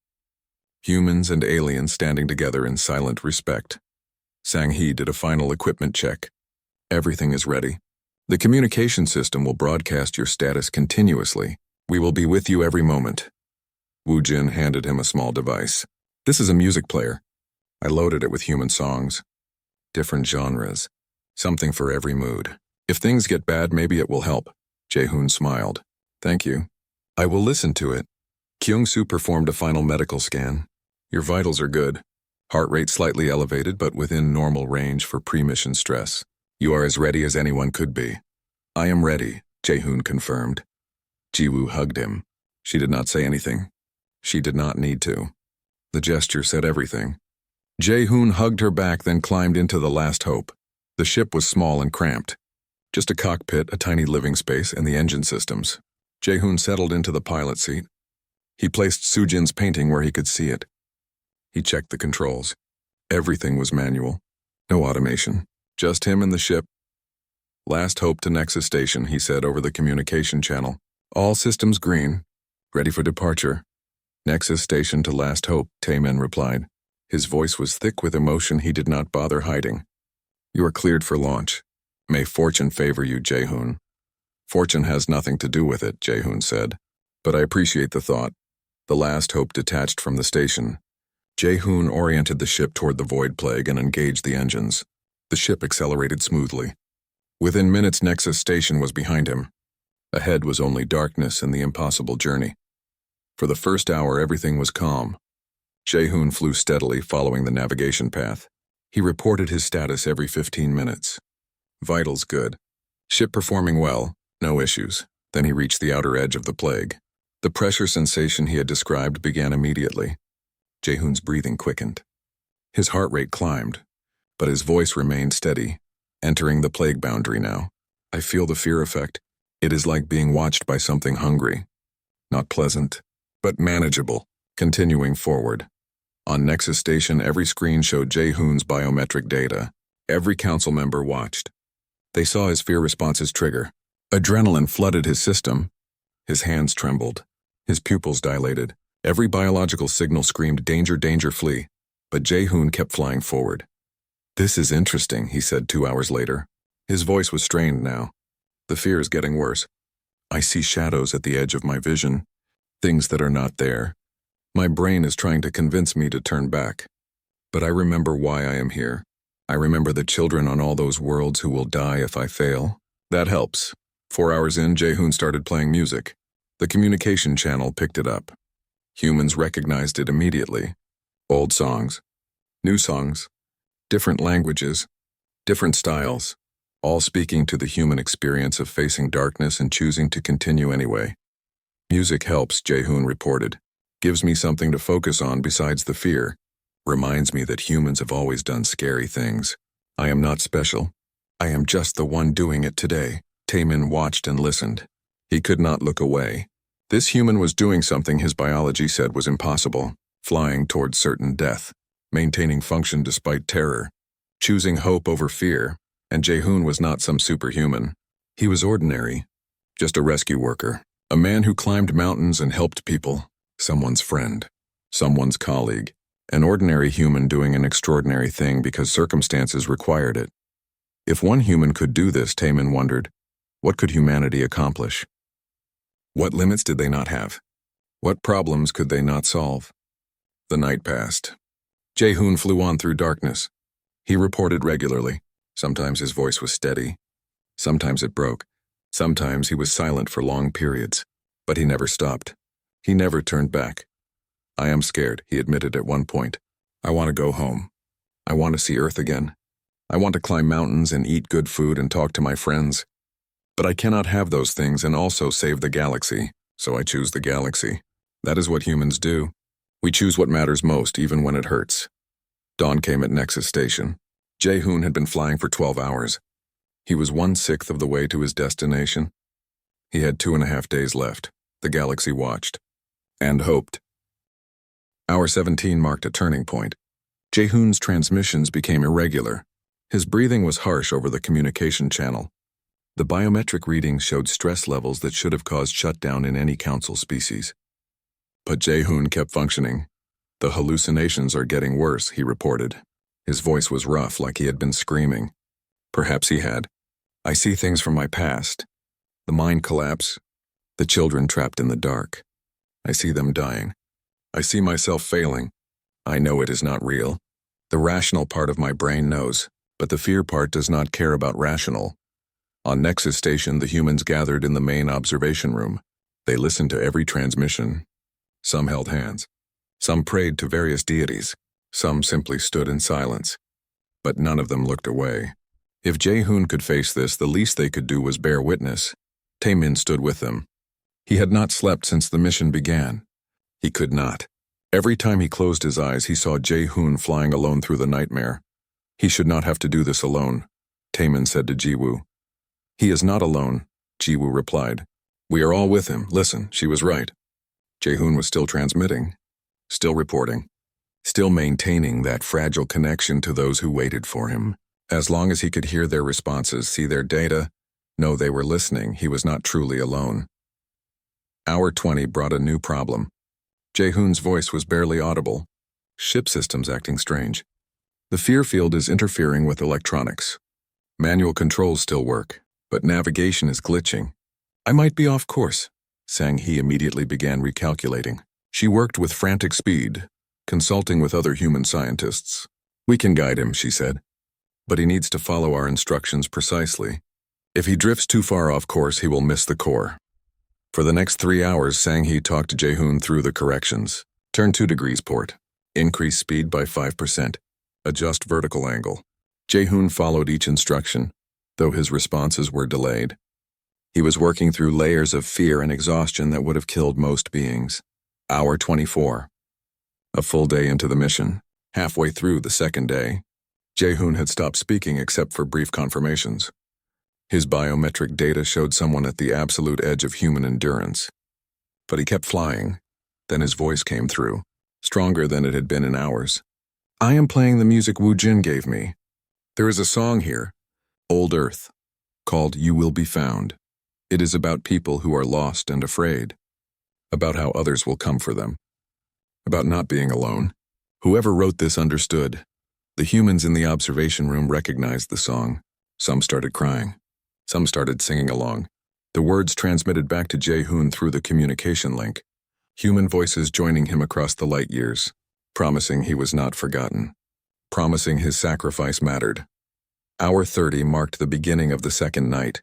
Speaker 1: Humans and aliens standing together in silent respect. Sang-hee did a final equipment check. Everything is ready. The communication system will broadcast your status continuously. We will be with you every moment. Woo-jin handed him a small device. This is a music player. I loaded it with human songs. Different genres. Something for every mood. If things get bad, maybe it will help. Jae-hoon smiled. Thank you. I will listen to it. Kyung-soo performed a final medical scan. Your vitals are good. Heart rate slightly elevated, but within normal range for pre-mission stress. You are as ready as anyone could be. I am ready, Jae-hoon confirmed. Jiwoo hugged him. She did not say anything. She did not need to. The gesture said everything. Jae-hoon hugged her back, then climbed into the Last Hope. The ship was small and cramped. Just a cockpit, a tiny living space, and the engine systems. Jae-hoon settled into the pilot seat. He placed Soo-jin's painting where he could see it. He checked the controls. Everything was manual. No automation. Just him and the ship. Last hope to Nexus Station, he said over the communication channel. All systems green. Ready for departure. Nexus Station to Last Hope, Taemin replied. His voice was thick with emotion he did not bother hiding. You are cleared for launch. May fortune favor you, Jae-hoon. Fortune has nothing to do with it, Jae-hoon said. But I appreciate the thought. The Last Hope detached from the station. Jae-hoon oriented the ship toward the void plague and engaged the engines. The ship accelerated smoothly. Within minutes, Nexus Station was behind him. Ahead was only darkness and the impossible journey. For the first hour, everything was calm. Jae-hoon flew steadily, following the navigation path. He reported his status every 15 minutes. Vitals good. Ship performing well, no issues. Then he reached the outer edge of the plague. The pressure sensation he had described began immediately. Jae-hoon's breathing quickened. His heart rate climbed, but his voice remained steady. Entering the plague boundary now. I feel the fear effect. It is like being watched by something hungry. Not pleasant, but manageable. Continuing forward. On Nexus Station, every screen showed Jae-hoon's biometric data. Every council member watched. They saw his fear responses trigger. Adrenaline flooded his system. His hands trembled. His pupils dilated. Every biological signal screamed, danger, danger, flee. But Jae-hoon kept flying forward. This is interesting, he said 2 hours later. His voice was strained now. The fear is getting worse. I see shadows at the edge of my vision. Things that are not there. My brain is trying to convince me to turn back. But I remember why I am here. I remember the children on all those worlds who will die if I fail. That helps. 4 hours in, Jae-hoon started playing music. The communication channel picked it up. Humans recognized it immediately. Old songs. New songs. Different languages. Different styles. All speaking to the human experience of facing darkness and choosing to continue anyway. Music helps, Jae-hoon reported. Gives me something to focus on besides the fear. Reminds me that humans have always done scary things. I am not special. I am just the one doing it today. Taemin watched and listened. He could not look away. This human was doing something his biology said was impossible. Flying towards certain death. Maintaining function despite terror. Choosing hope over fear. And Jae-hoon was not some superhuman. He was ordinary. Just a rescue worker. A man who climbed mountains and helped people. Someone's friend. Someone's colleague. An ordinary human doing an extraordinary thing because circumstances required it. If one human could do this, Taemin wondered, what could humanity accomplish? What limits did they not have? What problems could they not solve? The night passed. Jae-hoon flew on through darkness. He reported regularly. Sometimes his voice was steady. Sometimes it broke. Sometimes he was silent for long periods. But he never stopped. He never turned back. I am scared, he admitted at one point. I want to go home. I want to see Earth again. I want to climb mountains and eat good food and talk to my friends. But I cannot have those things and also save the galaxy, so I choose the galaxy. That is what humans do. We choose what matters most, even when it hurts. Dawn came at Nexus Station. Jae-hoon had been flying for 12 hours. He was 1/6 of the way to his destination. He had 2.5 days left. The galaxy watched. And hoped. Hour 17 marked a turning point. Jae-hoon's transmissions became irregular. His breathing was harsh over the communication channel. The biometric readings showed stress levels that should have caused shutdown in any council species. But Jae-hoon kept functioning. The hallucinations are getting worse, he reported. His voice was rough, like he had been screaming. Perhaps he had. I see things from my past. The mind collapse. The children trapped in the dark. I see them dying. I see myself failing. I know it is not real. The rational part of my brain knows, but the fear part does not care about rational. On Nexus Station, the humans gathered in the main observation room. They listened to every transmission. Some held hands. Some prayed to various deities. Some simply stood in silence. But none of them looked away. If Jae-hoon could face this, the least they could do was bear witness. Taemin stood with them. He had not slept since the mission began. He could not. Every time he closed his eyes, he saw Jae-hoon flying alone through the nightmare. He should not have to do this alone, Taemin said to Jiwoo. He is not alone, Jiwoo replied. We are all with him. Listen, she was right. Jae-hoon was still transmitting. Still reporting. still maintaining that fragile connection to those who waited for him. As long as he could hear their responses, see their data, know they were listening, he was not truly alone. Hour 20 brought a new problem. Jae-hoon's voice was barely audible. Ship systems acting strange. The fear field is interfering with electronics. Manual controls still work, but navigation is glitching. I might be off course. Sang-hee immediately began recalculating. She worked with frantic speed, consulting with other human scientists. We can guide him, she said, but he needs to follow our instructions precisely. If he drifts too far off course, he will miss the core. For the next 3 hours, Sang-hee talked to Jae-hoon through the corrections. Turn 2 degrees port. Increase speed by 5%. Adjust vertical angle. Jae-hoon followed each instruction, though his responses were delayed. He was working through layers of fear and exhaustion that would have killed most beings. Hour 24. A full day into the mission. Halfway through the second day, Jae-hoon had stopped speaking except for brief confirmations. His biometric data showed someone at the absolute edge of human endurance. But he kept flying. Then his voice came through, stronger than it had been in hours. I am playing the music Woo Jin gave me. There is a song here, Old Earth, called You Will Be Found. It is about people who are lost and afraid, about how others will come for them, about not being alone. Whoever wrote this understood. The humans in the observation room recognized the song. Some started crying. Some started singing along. The words transmitted back to Jae-hoon through the communication link. Human voices joining him across the light years, promising he was not forgotten, promising his sacrifice mattered. Hour 30 marked the beginning of the second night.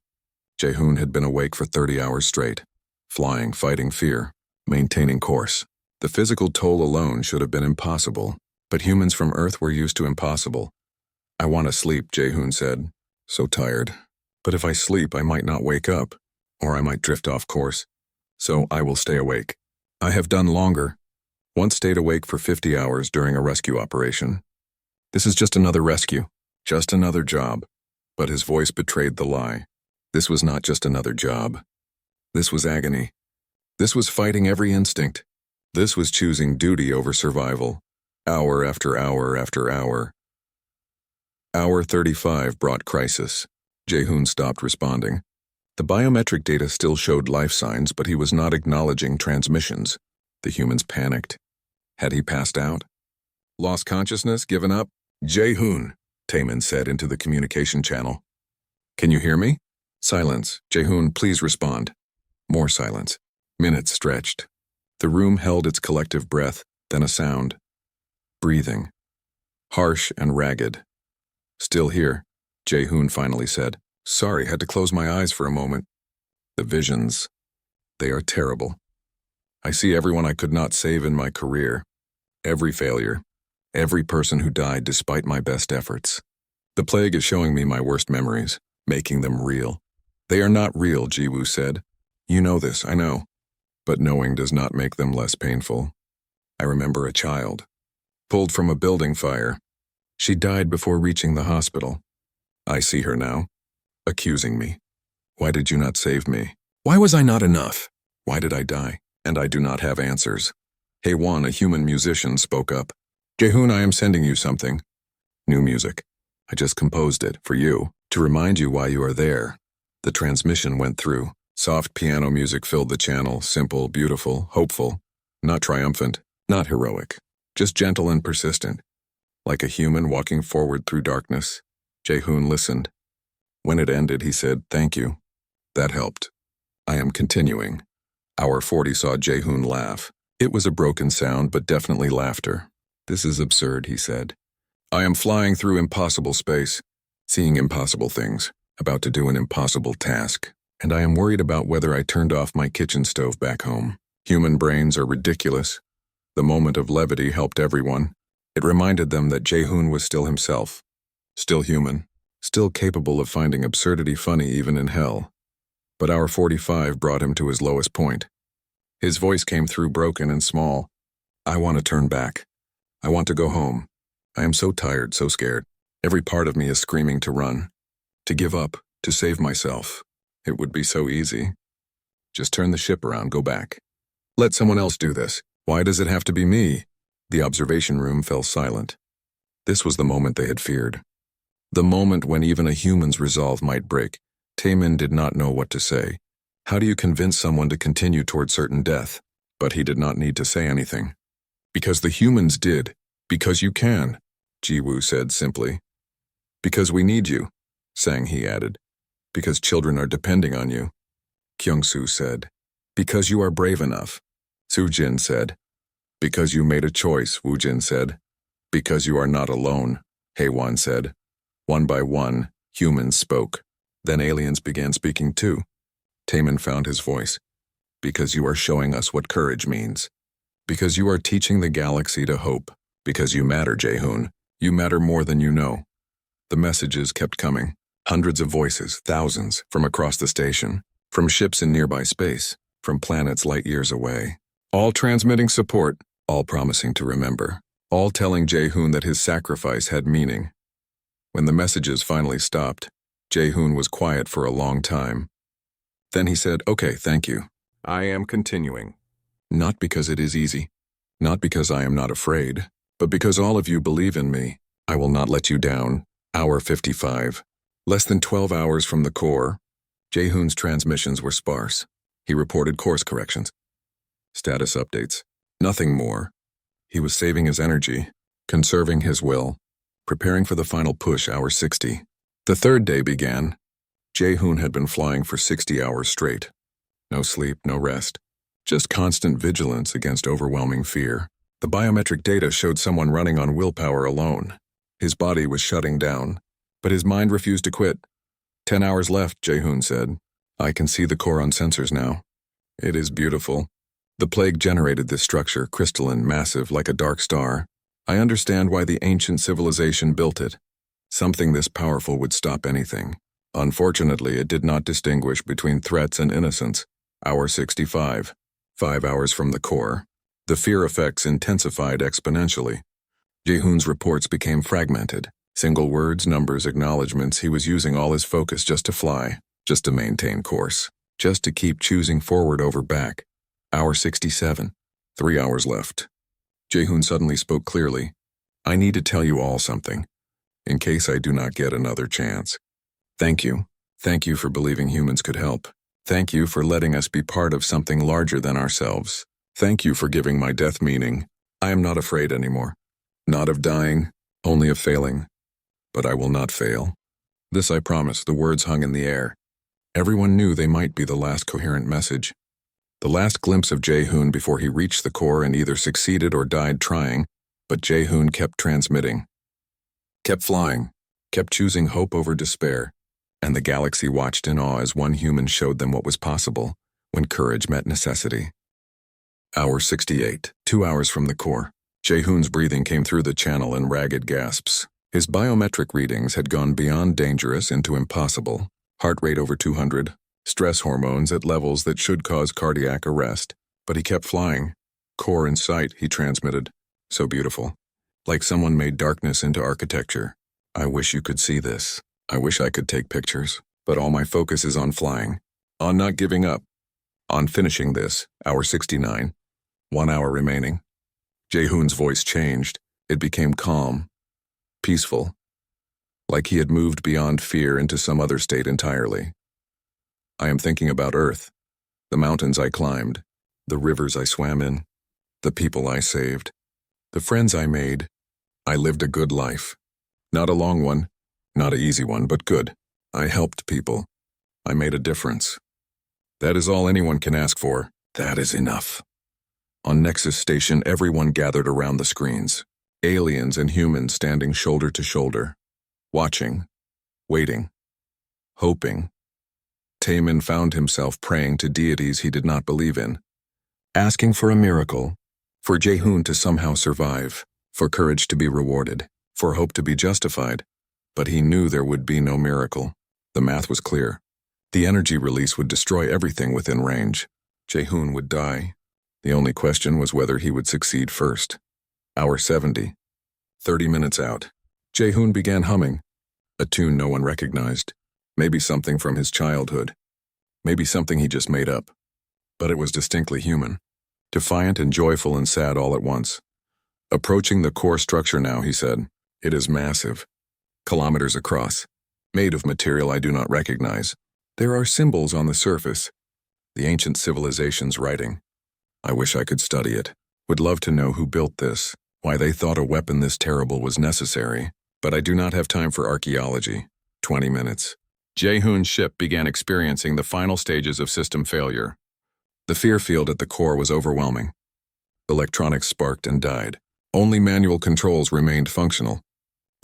Speaker 1: Jae-hoon had been awake for 30 hours straight, flying, fighting fear, maintaining course. The physical toll alone should have been impossible, but humans from Earth were used to impossible. I want to sleep, Jae-hoon said. So tired. But if I sleep, I might not wake up, or I might drift off course. So I will stay awake. I have done longer. Once stayed awake for 50 hours during a rescue operation. This is just another rescue, just another job. But his voice betrayed the lie. This was not just another job. This was agony. This was fighting every instinct. This was choosing duty over survival, hour after hour after hour. Hour 35 brought crisis. Jae-hoon stopped responding. The biometric data still showed life signs, but he was not acknowledging transmissions. The humans panicked. Had he passed out? Lost consciousness? Given up? Jae-hoon, Taemin said into the communication channel. Can you hear me? Silence. Jae-hoon, please respond. More silence. Minutes stretched. The room held its collective breath, then a sound. Breathing. Harsh and ragged. Still here, Jae-hoon finally said. Sorry, had to close my eyes for a moment. The visions. They are terrible. I see everyone I could not save in my career. Every failure. Every person who died despite my best efforts. The plague is showing me my worst memories, making them real. They are not real, Ji-woo said. You know this, I know. But knowing does not make them less painful. I remember a child. Pulled from a building fire. She died before reaching the hospital. I see her now, accusing me. Why did you not save me? Why was I not enough? Why did I die? And I do not have answers. Hae-won, a human musician, spoke up. Jae-hoon, I am sending you something. New music. I just composed it, for you, to remind you why you are there. The transmission went through. Soft piano music filled the channel, simple, beautiful, hopeful. Not triumphant, not heroic. Just gentle and persistent. Like a human walking forward through darkness. Jae-hoon listened. When it ended, he said, thank you. That helped. I am continuing. Hour 40 saw Jae-hoon laugh. It was a broken sound, but definitely laughter. This is absurd, he said. I am flying through impossible space, seeing impossible things, about to do an impossible task, and I am worried about whether I turned off my kitchen stove back home. Human brains are ridiculous. The moment of levity helped everyone. It reminded them that Jae-hoon was still himself, still human, still capable of finding absurdity funny even in hell. But hour 45 brought him to his lowest point. His voice came through broken and small. I want to turn back. I want to go home. I am so tired, so scared. Every part of me is screaming to run, to give up, to save myself. It would be so easy. Just turn the ship around, go back. Let someone else do this. Why does it have to be me? The observation room fell silent. This was the moment they had feared. The moment when even a human's resolve might break. Taemin did not know what to say. How do you convince someone to continue toward certain death? But he did not need to say anything. Because the humans did. Because you can, Jiwoo said simply. Because we need you, Sang-hee added. Because children are depending on you, Kyung-soo said. Because you are brave enough, Soo-jin said. Because you made a choice, Woo-jin said. Because you are not alone, Hae-won said. One by one, humans spoke. Then aliens began speaking too. Taemin found his voice. Because you are showing us what courage means. Because you are teaching the galaxy to hope. Because you matter, Jae-hoon. You matter more than you know. The messages kept coming. Hundreds of voices, thousands, from across the station. From ships in nearby space. From planets light years away. All transmitting support. All promising to remember. All telling Jae-hoon that his sacrifice had meaning. When the messages finally stopped, Jae-hoon was quiet for a long time. Then he said, "Okay, thank you. I am continuing. Not because it is easy. Not because I am not afraid. But because all of you believe in me. I will not let you down." Hour 55. Less than 12 hours from the core. Jae-hoon's transmissions were sparse. He reported course corrections. Status updates. Nothing more. He was saving his energy, conserving his will, preparing for the final push, hour 60. The third day began. Jae-hoon had been flying for 60 hours straight. No sleep, no rest. Just constant vigilance against overwhelming fear. The biometric data showed someone running on willpower alone. His body was shutting down, but his mind refused to quit. 10 hours left, Jae-hoon said. I can see the core on sensors now. It is beautiful. The plague generated this structure, crystalline, massive, like a dark star. I understand why the ancient civilization built it. Something this powerful would stop anything. Unfortunately, it did not distinguish between threats and innocence. Hour 65. 5 hours from the core. The fear effects intensified exponentially. Jae-hoon's reports became fragmented. Single words, numbers, acknowledgments. He was using all his focus just to fly, just to maintain course, just to keep choosing forward over back. Hour 67. 3 hours left. Jae-hoon suddenly spoke clearly. I need to tell you all something, in case I do not get another chance. Thank you. Thank you for believing humans could help. Thank you for letting us be part of something larger than ourselves. Thank you for giving my death meaning. I am not afraid anymore. Not of dying, only of failing. But I will not fail. This I promise. The words hung in the air. Everyone knew they might be the last coherent message. The last glimpse of Jae-hoon before he reached the core and either succeeded or died trying, but Jae-hoon kept transmitting. Kept flying. Kept choosing hope over despair. And the galaxy watched in awe as one human showed them what was possible when courage met necessity. Hour 68. 2 hours from the core. Jae-hoon's breathing came through the channel in ragged gasps. His biometric readings had gone beyond dangerous into impossible. Heart rate over 200. Stress hormones at levels that should cause cardiac arrest. But he kept flying. Core in sight, he transmitted. So beautiful. Like someone made darkness into architecture. I wish you could see this. I wish I could take pictures. But all my focus is on flying. On not giving up. On finishing this. Hour 69. 1 hour remaining. Jae-hoon's voice changed. It became calm. Peaceful. Like he had moved beyond fear into some other state entirely. I am thinking about Earth. The mountains I climbed. The rivers I swam in. The people I saved. The friends I made. I lived a good life. Not a long one. Not an easy one, but good. I helped people. I made a difference. That is all anyone can ask for. That is enough. On Nexus Station, everyone gathered around the screens. Aliens and humans standing shoulder to shoulder. Watching. Waiting. Hoping. Taemin found himself praying to deities he did not believe in. Asking for a miracle. For Jae-hoon to somehow survive. For courage to be rewarded. For hope to be justified. But he knew there would be no miracle. The math was clear. The energy release would destroy everything within range. Jae-hoon would die. The only question was whether he would succeed first. Hour 70. 30 minutes out. Jae-hoon began humming. A tune no one recognized. Maybe something from his childhood. Maybe something he just made up. But it was distinctly human. Defiant and joyful and sad all at once. Approaching the core structure now, he said. It is massive. Kilometers across. Made of material I do not recognize. There are symbols on the surface. The ancient civilization's writing. I wish I could study it. Would love to know who built this, why they thought a weapon this terrible was necessary. But I do not have time for archaeology. 20 minutes. Jae-hoon's ship began experiencing the final stages of system failure. The fear field at the core was overwhelming. Electronics sparked and died. Only manual controls remained functional.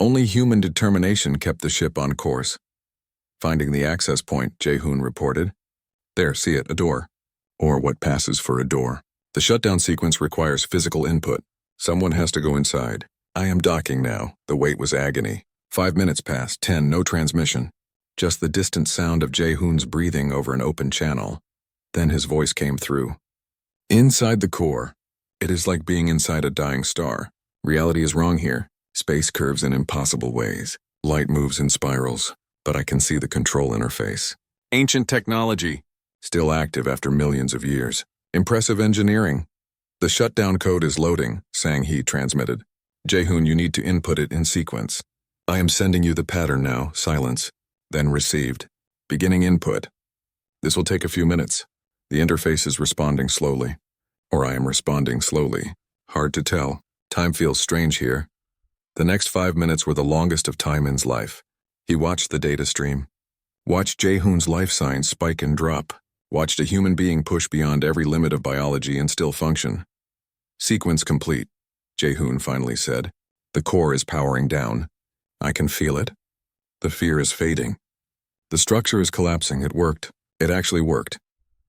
Speaker 1: Only human determination kept the ship on course. Finding the access point, Jae-hoon reported. There, see it, a door. Or what passes for a door. The shutdown sequence requires physical input. Someone has to go inside. I am docking now. The wait was agony. 5 minutes passed, 10, no transmission. Just the distant sound of Jae-hoon's breathing over an open channel. Then his voice came through. Inside the core. It is like being inside a dying star. Reality is wrong here. Space curves in impossible ways. Light moves in spirals, but I can see the control interface. Ancient technology. Still active after millions of years. Impressive engineering. The shutdown code is loading, Sang-hee transmitted. Jae-hoon, you need to input it in sequence. I am sending you the pattern now, silence. Then received. Beginning input. This will take a few minutes. The interface is responding slowly. Or I am responding slowly. Hard to tell. Time feels strange here. The next 5 minutes were the longest of Taiman's life. He watched the data stream. Watched Jae-hoon's life signs spike and drop. Watched a human being push beyond every limit of biology and still function. Sequence complete, Jae-hoon finally said. The core is powering down. I can feel it. The fear is fading. The structure is collapsing. It worked. It actually worked.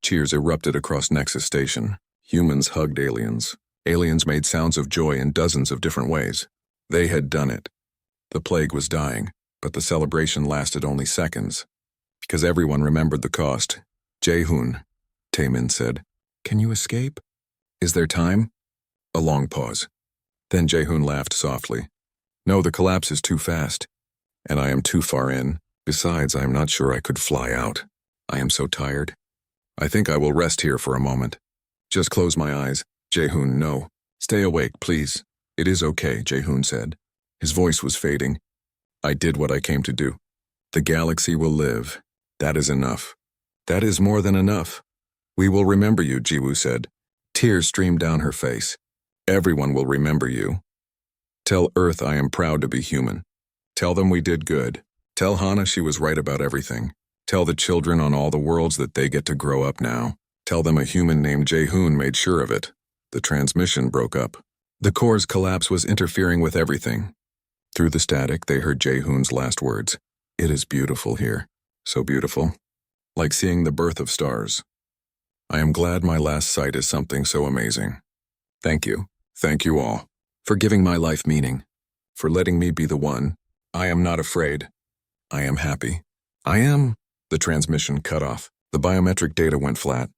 Speaker 1: Cheers erupted across Nexus Station. Humans hugged aliens. Aliens made sounds of joy in dozens of different ways. They had done it. The plague was dying, but the celebration lasted only seconds. Because everyone remembered the cost. Jae-hoon, Taemin said. Can you escape? Is there time? A long pause. Then Jae-hoon laughed softly. No, the collapse is too fast. And I am too far in. Besides, I am not sure I could fly out. I am so tired. I think I will rest here for a moment. Just close my eyes. Jae-hoon, no. Stay awake, please. It is okay, Jae-hoon said. His voice was fading. I did what I came to do. The galaxy will live. That is enough. That is more than enough. We will remember you, Jiwoo said. Tears streamed down her face. Everyone will remember you. Tell Earth I am proud to be human. Tell them we did good. Tell Hana she was right about everything. Tell the children on all the worlds that they get to grow up now. Tell them a human named Jae-hoon made sure of it. The transmission broke up. The core's collapse was interfering with everything. Through the static, they heard Jae-hoon's last words. It is beautiful here. So beautiful. Like seeing the birth of stars. I am glad my last sight is something so amazing. Thank you. Thank you all. For giving my life meaning. For letting me be the one. I am not afraid. I am happy. I am. The transmission cut off. The biometric data went flat.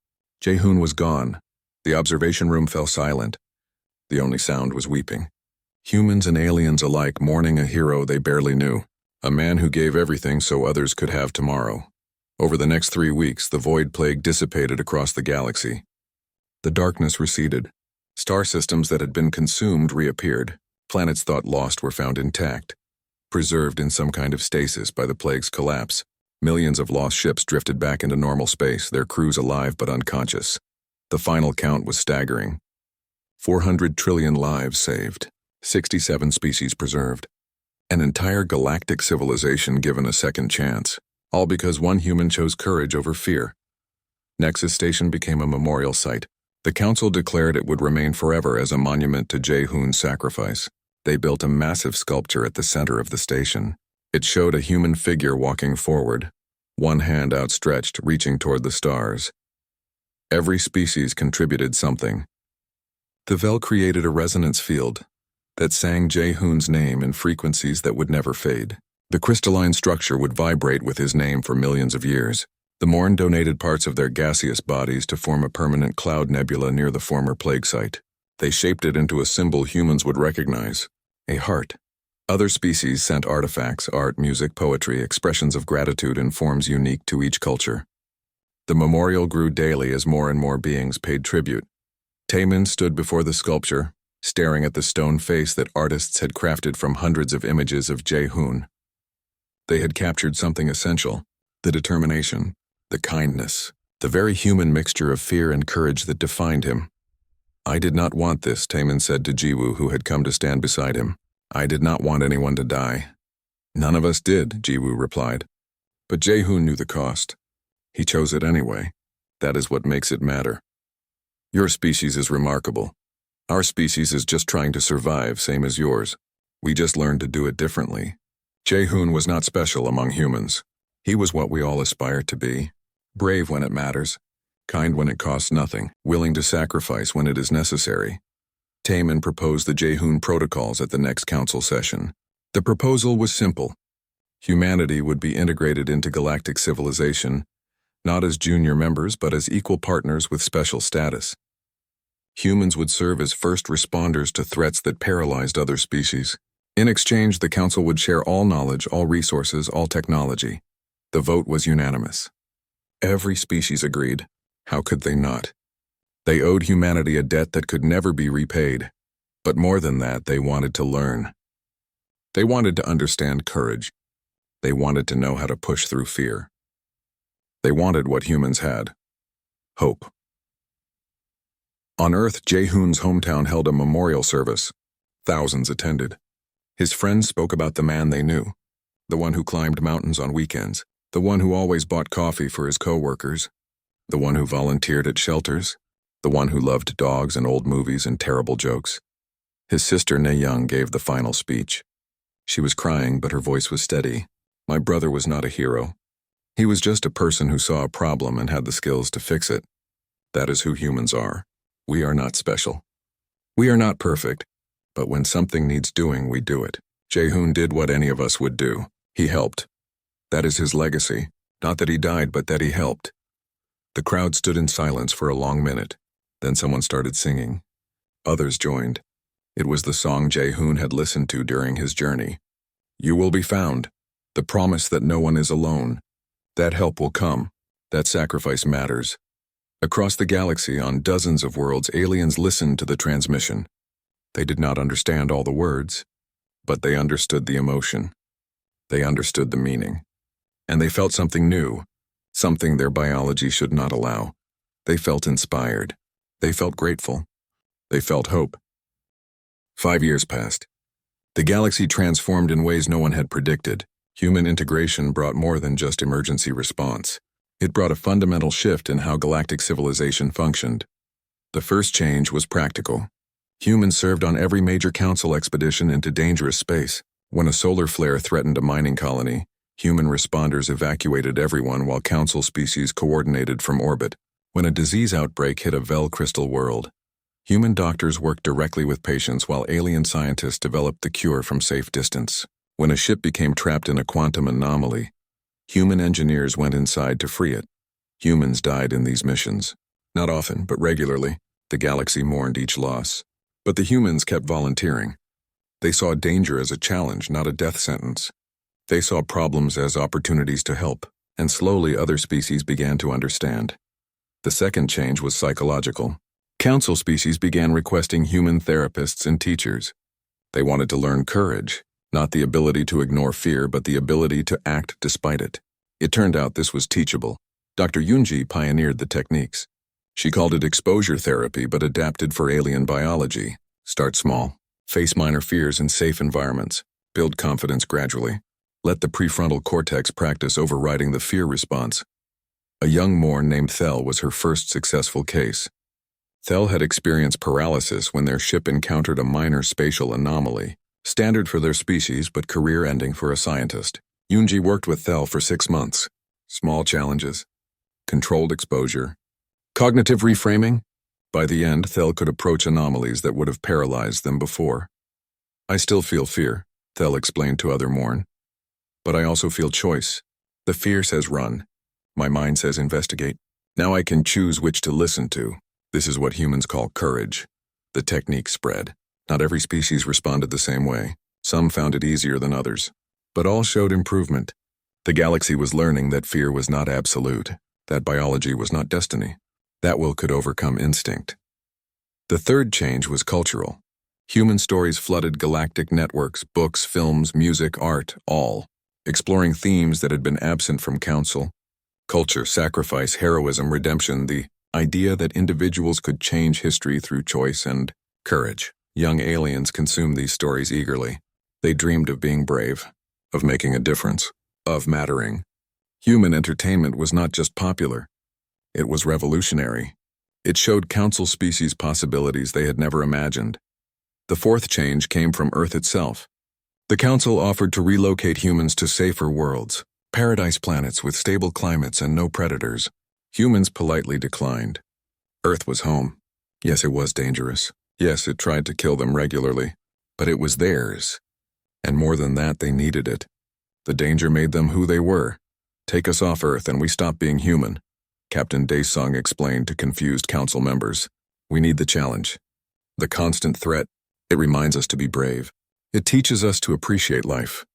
Speaker 1: Jae-hoon was gone. The observation room fell silent. The only sound was weeping. Humans and aliens alike mourning a hero they barely knew. A man who gave everything so others could have tomorrow. Over the next 3 weeks, the void plague dissipated across the galaxy. The darkness receded. Star systems that had been consumed reappeared. Planets thought lost were found intact, preserved in some kind of stasis by the plague's collapse. Millions of lost ships drifted back into normal space, their crews alive but unconscious. The final count was staggering. 400 trillion lives saved, 67 species preserved. An entire galactic civilization given a second chance, all because one human chose courage over fear. Nexus Station became a memorial site. The council declared it would remain forever as a monument to Jae-hoon's sacrifice. They built a massive sculpture at the center of the station. It showed a human figure walking forward, one hand outstretched, reaching toward the stars. Every species contributed something. The Vel created a resonance field that sang Jae-hoon's name in frequencies that would never fade. The crystalline structure would vibrate with his name for millions of years. The Morn donated parts of their gaseous bodies to form a permanent cloud nebula near the former plague site. They shaped it into a symbol humans would recognize, a heart. Other species sent artifacts, art, music, poetry, expressions of gratitude in forms unique to each culture. The memorial grew daily as more and more beings paid tribute. Taemin stood before the sculpture, staring at the stone face that artists had crafted from hundreds of images of Jae-hoon. They had captured something essential, the determination, the kindness, the very human mixture of fear and courage that defined him. "I did not want this," Taemin said to Jiwoo, who had come to stand beside him. "I did not want anyone to die." "None of us did," Jiwoo replied. "But Jae-hoon knew the cost. He chose it anyway. That is what makes it matter. Your species is remarkable. Our species is just trying to survive, same as yours. We just learned to do it differently." Jae-hoon was not special among humans. He was what we all aspire to be. Brave when it matters, kind when it costs nothing, willing to sacrifice when it is necessary. Taemin proposed the Jae-hoon protocols at the next council session. The proposal was simple. Humanity would be integrated into galactic civilization, not as junior members but as equal partners with special status. Humans would serve as first responders to threats that paralyzed other species. In exchange, the council would share all knowledge, all resources, all technology. The vote was unanimous. Every species agreed. How could they not? They owed humanity a debt that could never be repaid. But more than that, they wanted to learn. They wanted to understand courage. They wanted to know how to push through fear. They wanted what humans had: hope. On Earth, Jae-hoon's hometown held a memorial service. Thousands attended. His friends spoke about the man they knew, the one who climbed mountains on weekends, the one who always bought coffee for his co-workers, the one who volunteered at shelters, the one who loved dogs and old movies and terrible jokes. His sister Na-young gave the final speech. She was crying, but her voice was steady. "My brother was not a hero. He was just a person who saw a problem and had the skills to fix it. That is who humans are. We are not special. We are not perfect, but when something needs doing, we do it. Jae-hoon did what any of us would do. He helped. That is his legacy. Not that he died, but that he helped." The crowd stood in silence for a long minute. Then someone started singing. Others joined. It was the song Jae-hoon had listened to during his journey. "You will be found. The promise that no one is alone. That help will come. That sacrifice matters." Across the galaxy, on dozens of worlds, aliens listened to the transmission. They did not understand all the words, but they understood the emotion. They understood the meaning. And they felt something new, something their biology should not allow. They felt inspired. They felt grateful. They felt hope. 5 years passed. The galaxy transformed in ways no one had predicted. Human integration brought more than just emergency response. It brought a fundamental shift in how galactic civilization functioned. The first change was practical. Humans served on every major council expedition into dangerous space. When a solar flare threatened a mining colony, human responders evacuated everyone while council species coordinated from orbit. When a disease outbreak hit a Vel crystal world, human doctors worked directly with patients while alien scientists developed the cure from safe distance. When a ship became trapped in a quantum anomaly, human engineers went inside to free it. Humans died in these missions. Not often, but regularly. The galaxy mourned each loss. But the humans kept volunteering. They saw danger as a challenge, not a death sentence. They saw problems as opportunities to help, and slowly other species began to understand. The second change was psychological. Council species began requesting human therapists and teachers. They wanted to learn courage, not the ability to ignore fear, but the ability to act despite it. It turned out this was teachable. Dr. Yoonji pioneered the techniques. She called it exposure therapy, but adapted for alien biology. Start small. Face minor fears in safe environments. Build confidence gradually. Let the prefrontal cortex practice overriding the fear response. A young Morn named Thel was her first successful case. Thel had experienced paralysis when their ship encountered a minor spatial anomaly, standard for their species but career-ending for a scientist. Yoonji worked with Thel for 6 months. Small challenges. Controlled exposure. Cognitive reframing. By the end, Thel could approach anomalies that would have paralyzed them before. "I still feel fear," Thel explained to other Morn. "But I also feel choice. The fear says run. My mind says investigate. Now I can choose which to listen to. This is what humans call courage." The technique spread. Not every species responded the same way. Some found it easier than others. But all showed improvement. The galaxy was learning that fear was not absolute, that biology was not destiny, that will could overcome instinct. The third change was cultural. Human stories flooded galactic networks, books, films, music, art, all, exploring themes that had been absent from Council. Culture, sacrifice, heroism, redemption, the idea that individuals could change history through choice and courage. Young aliens consumed these stories eagerly. They dreamed of being brave, of making a difference, of mattering. Human entertainment was not just popular, it was revolutionary. It showed Council species possibilities they had never imagined. The fourth change came from Earth itself. The Council offered to relocate humans to safer worlds, paradise planets with stable climates and no predators. Humans politely declined. Earth was home. Yes, it was dangerous. Yes, it tried to kill them regularly. But it was theirs. And more than that, they needed it. The danger made them who they were. Take us off Earth and we stop being human, Captain Daesung explained to confused Council members. We need the challenge. The constant threat. It reminds us to be brave. It teaches us to appreciate life.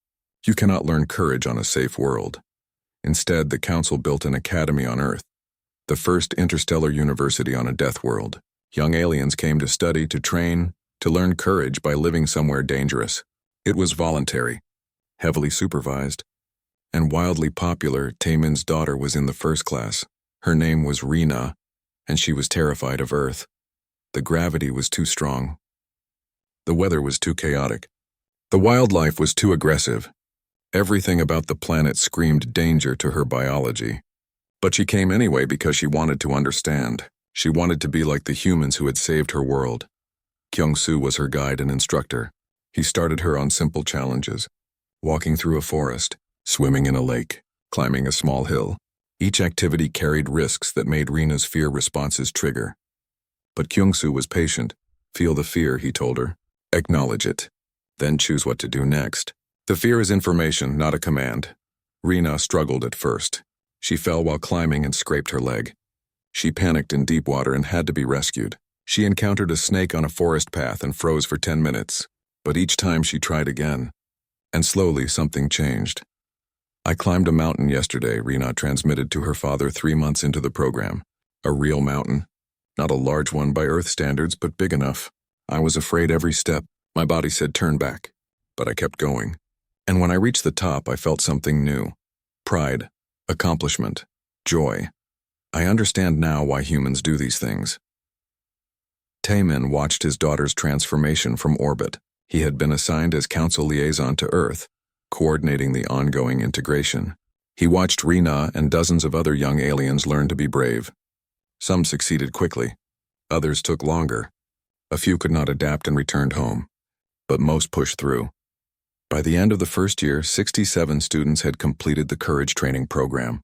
Speaker 1: You cannot learn courage on a safe world. Instead, the Council built an academy on Earth, the first interstellar university on a death world. Young aliens came to study, to train, to learn courage by living somewhere dangerous. It was voluntary, heavily supervised, and wildly popular. Taemin's daughter was in the first class. Her name was Rena, and she was terrified of Earth. The gravity was too strong. The weather was too chaotic. The wildlife was too aggressive. Everything about the planet screamed danger to her biology. But she came anyway because she wanted to understand. She wanted to be like the humans who had saved her world. Kyung-soo was her guide and instructor. He started her on simple challenges, walking through a forest, swimming in a lake, climbing a small hill. Each activity carried risks that made Rena's fear responses trigger. But Kyung-soo was patient. Feel the fear, he told her. Acknowledge it. Then choose what to do next. The fear is information, not a command. Rena struggled at first. She fell while climbing and scraped her leg. She panicked in deep water and had to be rescued. She encountered a snake on a forest path and froze for 10 minutes. But each time she tried again. And slowly something changed. I climbed a mountain yesterday, Rena transmitted to her father 3 months into the program. A real mountain. Not a large one by Earth standards, but big enough. I was afraid every step. My body said turn back. But I kept going. And when I reached the top, I felt something new. Pride, accomplishment, joy. I understand now why humans do these things. Taemin watched his daughter's transformation from orbit. He had been assigned as Council liaison to Earth, coordinating the ongoing integration. He watched Rena and dozens of other young aliens learn to be brave. Some succeeded quickly. Others took longer. A few could not adapt and returned home. But most pushed through. By the end of the first year, 67 students had completed the Courage Training program.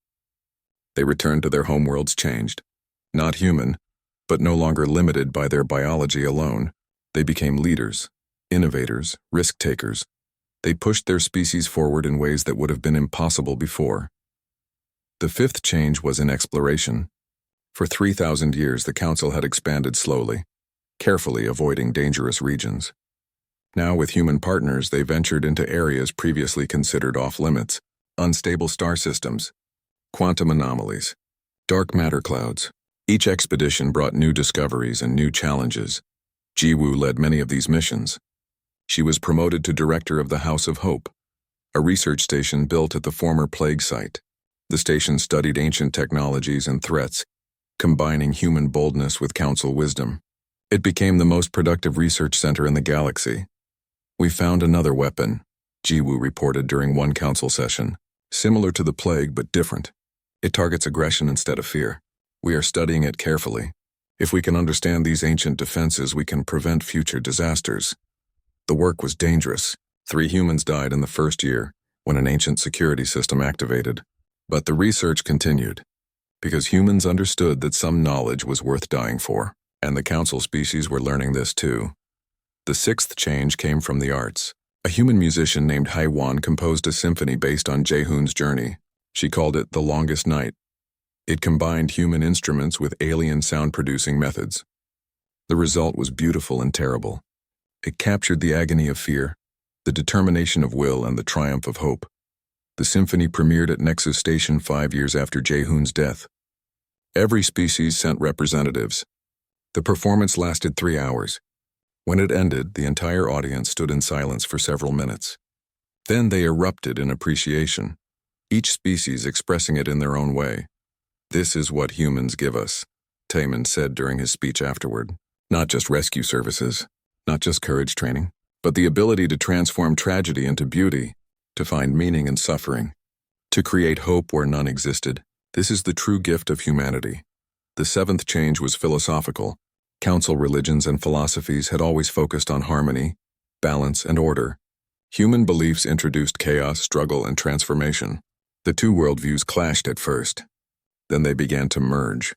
Speaker 1: They returned to their homeworlds changed. Not human, but no longer limited by their biology alone. They became leaders, innovators, risk-takers. They pushed their species forward in ways that would have been impossible before. The fifth change was in exploration. For 3,000 years, the Council had expanded slowly, carefully avoiding dangerous regions. Now, with human partners, they ventured into areas previously considered off-limits, unstable star systems, quantum anomalies, dark matter clouds. Each expedition brought new discoveries and new challenges. Ji-woo led many of these missions. She was promoted to director of the House of Hope, a research station built at the former plague site. The station studied ancient technologies and threats, combining human boldness with Council wisdom. It became the most productive research center in the galaxy. We found another weapon, Ji-woo reported during one Council session. Similar to the plague, but different. It targets aggression instead of fear. We are studying it carefully. If we can understand these ancient defenses, we can prevent future disasters. The work was dangerous. 3 humans died in the first year when an ancient security system activated. But the research continued, because humans understood that some knowledge was worth dying for, and the Council species were learning this too. The sixth change came from the arts. A human musician named Haiwan composed a symphony based on Jaehoon's journey. She called it The Longest Night. It combined human instruments with alien sound-producing methods. The result was beautiful and terrible. It captured the agony of fear, the determination of will, and the triumph of hope. The symphony premiered at Nexus Station 5 years after Jaehoon's death. Every species sent representatives. The performance lasted 3 hours. When it ended, the entire audience stood in silence for several minutes. Then they erupted in appreciation, each species expressing it in their own way. "This is what humans give us," Taman said during his speech afterward. "Not just rescue services, not just courage training, but the ability to transform tragedy into beauty, to find meaning in suffering, to create hope where none existed. This is the true gift of humanity." The seventh change was philosophical. Council religions and philosophies had always focused on harmony, balance, and order. Human beliefs introduced chaos, struggle, and transformation. The two worldviews clashed at first. Then they began to merge.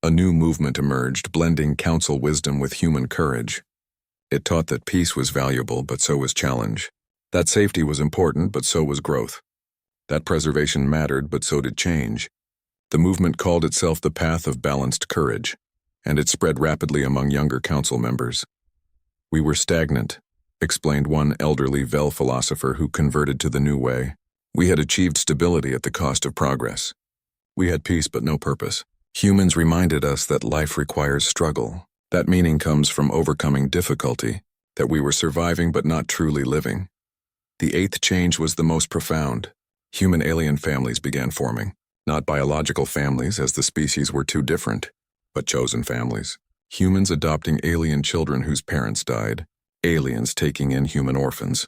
Speaker 1: A new movement emerged, blending council wisdom with human courage. It taught that peace was valuable, but so was challenge. That safety was important, but so was growth. That preservation mattered, but so did change. The movement called itself the Path of Balanced Courage, and it spread rapidly among younger council members. "We were stagnant," explained one elderly Vel philosopher who converted to the new way. "We had achieved stability at the cost of progress. We had peace but no purpose." Humans reminded us that life requires struggle. That meaning comes from overcoming difficulty, that we were surviving but not truly living. The eighth change was the most profound. Human-alien families began forming. Not biological families, as the species were too different, but chosen families. Humans adopting alien children whose parents died. Aliens taking in human orphans.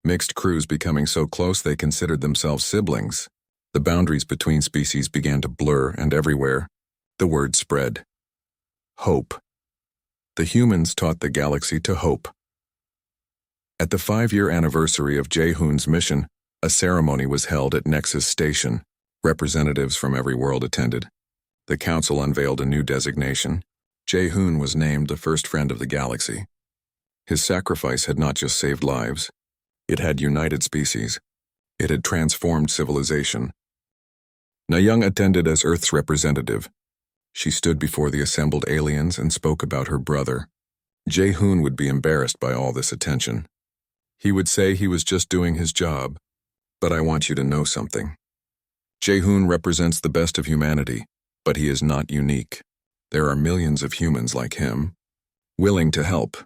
Speaker 1: Mixed crews becoming so close they considered themselves siblings. The boundaries between species began to blur, and everywhere, the word spread. Hope. The humans taught the galaxy to hope. At the 5-year anniversary of Jae-hoon's mission, a ceremony was held at Nexus Station. Representatives from every world attended. The council unveiled a new designation. Jae-hoon was named the first friend of the galaxy. His sacrifice had not just saved lives. It had united species. It had transformed civilization. Na-young attended as Earth's representative. She stood before the assembled aliens and spoke about her brother. Jae-hoon would be embarrassed by all this attention. He would say he was just doing his job. But I want you to know something. Jae-hoon represents the best of humanity, but he is not unique. There are millions of humans like him, willing to help,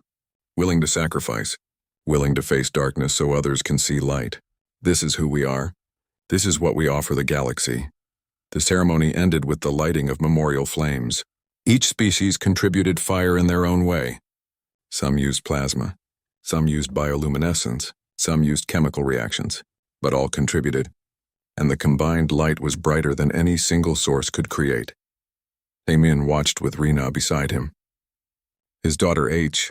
Speaker 1: willing to sacrifice, willing to face darkness so others can see light. This is who we are. This is what we offer the galaxy. The ceremony ended with the lighting of memorial flames. Each species contributed fire in their own way. Some used plasma, some used bioluminescence, some used chemical reactions, but all contributed. And the combined light was brighter than any single source could create. Taemin watched with Rina beside him. His daughter H,